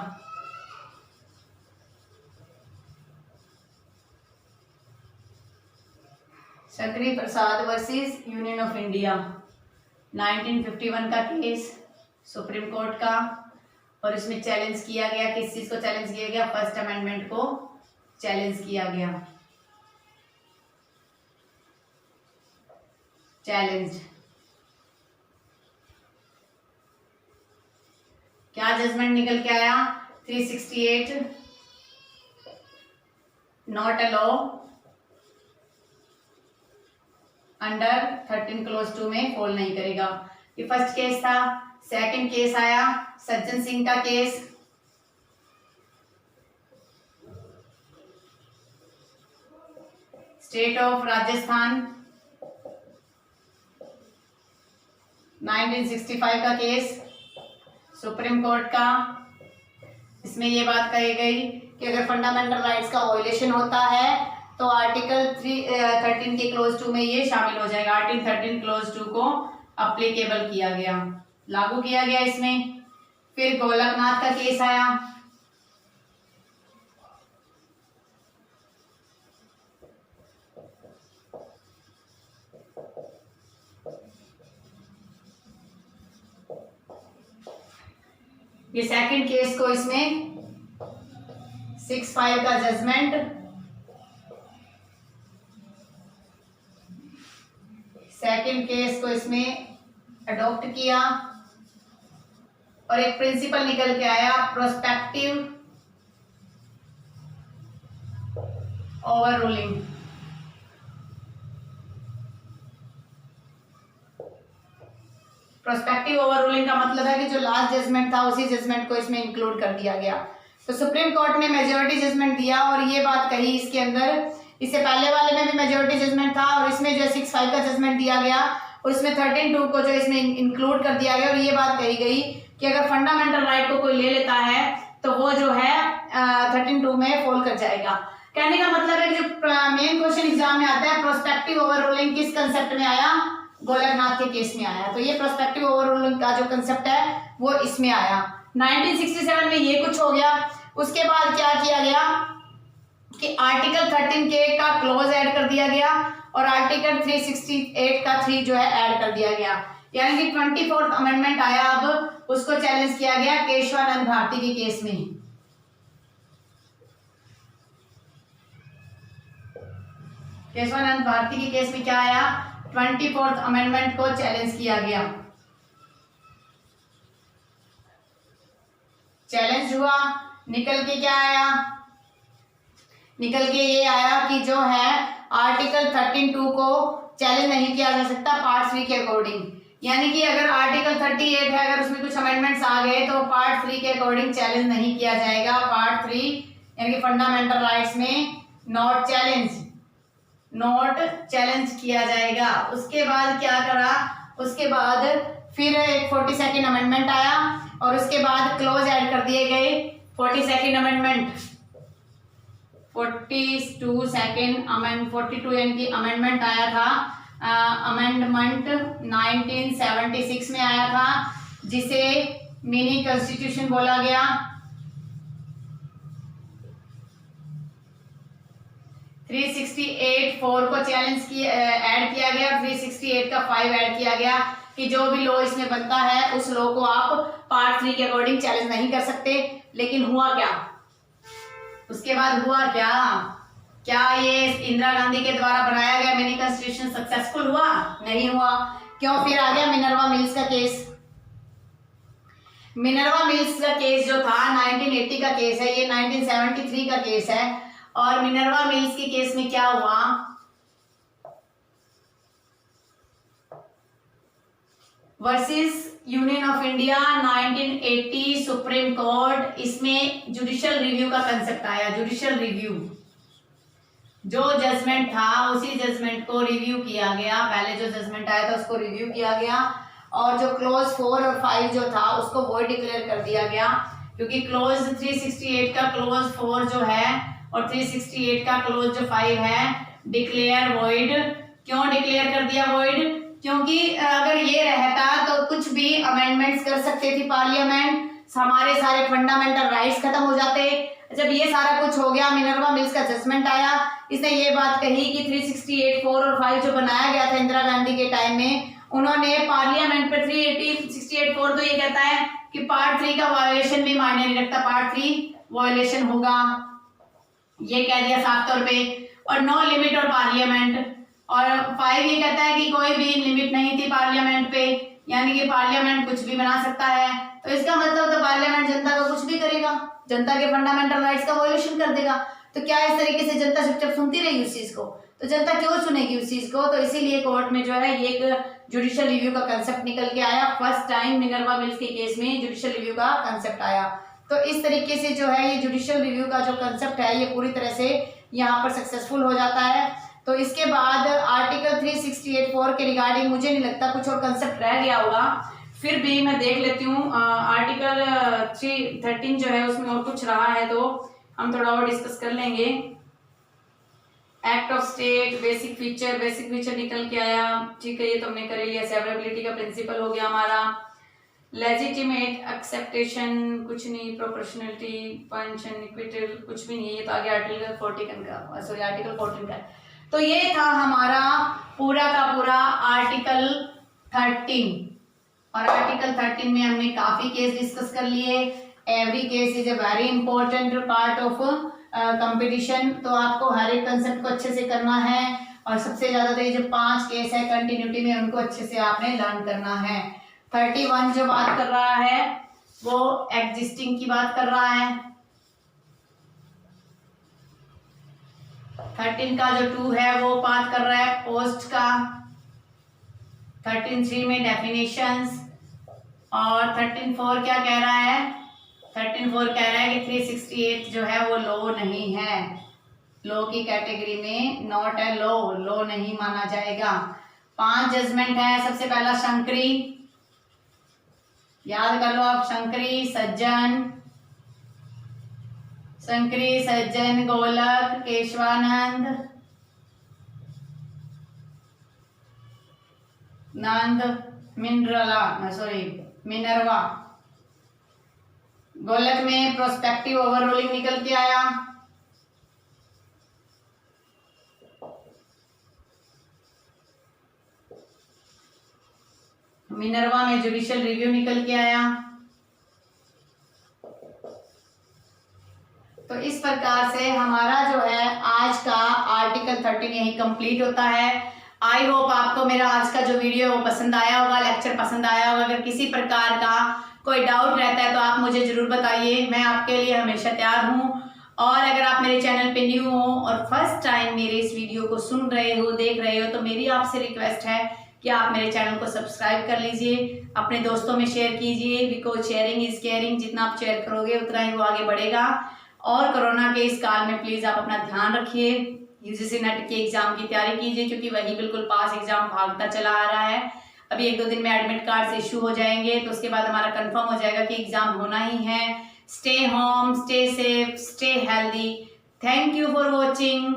शंकरी प्रसाद वर्सेस यूनियन ऑफ इंडिया, 1951 का केस, सुप्रीम कोर्ट का। और इसमें चैलेंज किया गया, किस चीज को चैलेंज किया गया? फर्स्ट अमेंडमेंट को चैलेंज किया गया। चैलेंज क्या जजमेंट निकल के आया? 368 not a law under 13 close 2 में फॉल नहीं करेगा। ये फर्स्ट केस था। सेकंड केस आया सज्जन सिंह का केस। स्टेट ऑफ राजस्थान, 1965 का केस, सुप्रीम कोर्ट का। इसमें ये बात कही गई कि अगर फंडामेंटल राइट्स का वायलेशन होता है तो आर्टिकल 13 के क्लोज 2 में ये शामिल हो जाएगा। आर्टिकल 13 क्लोज 2 को अप्लीकेबल किया गया, लागू किया गया इसमें। फिर गोलकनाथ का केस आया। ये सेकंड केस को इसमें 6/5 का जजमेंट इसमें अडॉप्ट किया और एक प्रिंसिपल निकल के आया, prospective over ruling. Prospective over ruling का मतलब है कि जो लास्ट जजमेंट था उसी जजमेंट को इसमें इंक्लूड कर दिया गया। तो सुप्रीम कोर्ट ने मेजॉरिटी जजमेंट दिया और ये बात कही इसके अंदर, इससे पहले वाले में भी मेजॉरिटी जजमेंट था और इसमें जो 6-5 का जजमेंट दिया गया और इसमें 13-2 को जो इसमें इंक्लूड कर दिया गया और ये बात कही गई कि अगर फंडामेंटल राइट को कोई ले लेता है तो वो जो है 13-2 में फॉल कर जाएगा। कहने का मतलब है कि जो मेन क्वेश्चन एग्जाम में आता है, प्रोस्पेक्टिव ओवर रूलिंग किस कंसेप्ट में आया, गोलकनाथ के केस में आया। तो ये प्रोस्पेक्टिव ओवर रूलिंग का जो कंसेप्ट है वो इसमें आया। 1967 में ये कुछ हो गया। उसके बाद क्या किया गया कि आर्टिकल 13K का क्लॉज ऐड कर दिया गया और आर्टिकल 368 का 3 जो है ऐड कर दिया गया, यानी कि 24th अमेंडमेंट आया। अब उसको चैलेंज किया गया केशवानंद भारती के केस में। केशवानंद भारती के केस में क्या आया, 24th अमेंडमेंट को चैलेंज किया गया। चैलेंज हुआ, निकल के क्या आया, निकल के ये आया कि जो है आर्टिकल 13(2) को चैलेंज नहीं किया जा सकता पार्ट 3 के अकॉर्डिंग, यानी कि अगर आर्टिकल 38 है, अगर उसमें कुछ अमेंडमेंट्स आ गए तो पार्ट 3 के अकॉर्डिंग चैलेंज नहीं किया जाएगा। पार्ट 3 यानी कि फंडामेंटल राइट्स में नॉट चैलेंज किया जाएगा। उसके बाद क्या करा, उसके बाद फिर एक 42nd अमेंडमेंट आया और उसके बाद क्लोज ऐड कर दिए गए। 42nd अमेंडमेंट 42 यानी कि अमेंडमेंट आया था, अमेंडमेंट 1976 में आया था, जिसे मिनी कॉन्स्टिट्यूशन बोला गया। 368(4) को चैलेंज किया, ऐड किया गया। 368 का 5 ऐड किया गया कि जो भी लॉ इसमें बनता है उस लॉ को आप पार्ट 3 के अकॉर्डिंग चैलेंज नहीं कर सकते। लेकिन हुआ क्या, उसके बाद हुआ क्या ये इंदिरा गांधी के द्वारा बनाया गया मिनी कॉन्स्टिट्यूशन सक्सेसफुल हुआ? नहीं हुआ। क्यों? फिर आ गया मिनर्वा मिल्स का केस। मिनर्वा मिल्स का केस जो था 1980 का केस है, ये 1973 का केस है। और मिनर्वा मिल्स के केस में क्या हुआ, versus union of India 1980 supreme court, इसमें जुडिशियल रिव्यू का कंसेप्ट आया। जुडिशियल रिव्यू, जो जजमेंट था उसी जजमेंट को रिव्यू किया गया। पहले जो जजमेंट आया था उसको रिव्यू किया गया और जो क्लोज 4 और 5 जो था उसको वॉइड डिक्लेयर कर दिया गया, क्योंकि क्लोज 368 का क्लोज 4 जो है और 368 का क्लोज जो 5 है डिक्लेयर वॉइड। क्यों डिक्लेयर कर दिया वॉइड? क्योंकि अगर ये रहता तो कुछ भी अमेंडमेंट्स कर सकते थी पार्लियामेंट, हमारे सारे फंडामेंटल राइट्स खत्म हो जाते। जब ये सारा कुछ हो गया, मिनर्वा मिल्स का जजमेंट आया, इसने ये बात कही कि 368, 4 और 5 जो बनाया गया था इंदिरा गांधी के टाइम में, उन्होंने पार्लियामेंट पर 368, 4 तो ये कहता है कि पार्ट 3 का वायोलेशन भी मायने नहीं रखता, पार्ट 3 वायोलेशन होगा, ये कह दिया साफ तौर पे। और नो लिमिट और पार्लियामेंट, और 5 ये कहता है कि कोई भी लिमिट नहीं थी पार्लियामेंट पे, यानी कि पार्लियामेंट कुछ भी बना सकता है। तो इसका मतलब तो पार्लियामेंट जनता का कुछ भी करेगा, जनता के फंडामेंटल राइट्स का वायोलेशन कर देगा। तो क्या इस तरीके से जनता चुपचाप सुनती रहेगी उस चीज को? तो जनता क्यों सुनेगी उस चीज को? तो इसीलिए कोर्ट में जो है ये एक जुडिशियल रिव्यू का कंसेप्ट निकल के आया। फर्स्ट टाइम मिनर्वा मिल्स के केस में जुडिशियल रिव्यू का कंसेप्ट आया। तो इस तरीके से जो है ये जुडिशियल रिव्यू का जो कंसेप्ट है ये पूरी तरह से यहाँ पर सक्सेसफुल हो जाता है। तो इसके बाद आर्टिकल 368(4) के रिगार्डिंग मुझे नहीं लगता कुछ और कंसेप्ट रह गया होगा, फिर भी मैं देख लेती हूँ। आर्टिकल 313 जो है उसमें और कुछ रहा है तो हम थोड़ा और डिस्कस कर लेंगे। Act of state, basic feature निकल के आया, ठीक है, ये तो हमने कर लिया। सेवरेबिलिटी का प्रिंसिपल हो गया हमारा। लेजिटिमेट एक्सेप्टेशन कुछ नहीं, प्रोपोर्शनलिटी, पंच एंड इक्विटल कुछ भी नहीं, ये तो आगे आर्टिकल 14 का। तो ये था हमारा पूरा का पूरा आर्टिकल 13। और आर्टिकल 13 में हमने काफी केस डिस्कस कर लिए। Every case is a very important part of competition. तो आपको हर एक कंसेप्ट को अच्छे से करना है और सबसे ज़्यादा तो ये जो 5 केस है कंटिन्यूटी में, उनको अच्छे से आपने लर्न करना है। 31 जो बात कर रहा है वो एग्जिस्टिंग की बात कर रहा है। 13 का जो 2 है वो बात कर रहा है पोस्ट का। 13.3 में डेफिनेशंस। और 13.4 क्या कह रहा है? 13.4 कह रहा है कि 368 जो है वो लो नहीं है, लो की कैटेगरी में नॉट है, लो नहीं माना जाएगा। 5 जजमेंट है। सबसे पहला शंकरी, याद कर लो आप, शंकरी सज्जन, गोलक, केशवानंद, मिनरवा। गोलक में प्रोस्पेक्टिव ओवर रूलिंग निकल के आया। मिनरवा में जुडिशियल रिव्यू निकल के आया। तो इस प्रकार से हमारा जो है आज का आर्टिकल 13 यही कंप्लीट होता है। आई होप आपको मेरा आज का जो वीडियो है वो पसंद आया होगा, लेक्चर पसंद आया होगा। अगर किसी प्रकार का कोई डाउट रहता है तो आप मुझे जरूर बताइए, मैं आपके लिए हमेशा तैयार हूँ। और अगर आप मेरे चैनल पे न्यू हो और फर्स्ट टाइम मेरे इस वीडियो को सुन रहे हो, देख रहे हो, तो मेरी आपसे रिक्वेस्ट है कि आप मेरे चैनल को सब्सक्राइब कर लीजिए, अपने दोस्तों में शेयर कीजिए, बिकॉज शेयरिंग इज केयरिंग। जितना आप शेयर करोगे उतना ही वो आगे बढ़ेगा। और कोरोना के इस काल में प्लीज आप अपना ध्यान रखिए, यूजीसी नेट के एग्जाम की तैयारी कीजिए, क्योंकि वही बिल्कुल पास एग्जाम भागता चला आ रहा है। अभी 1-2 दिन में एडमिट कार्ड इशू हो जाएंगे, तो उसके बाद हमारा कंफर्म हो जाएगा कि एग्जाम होना ही है। Stay home, stay safe, stay healthy. Thank you for watching.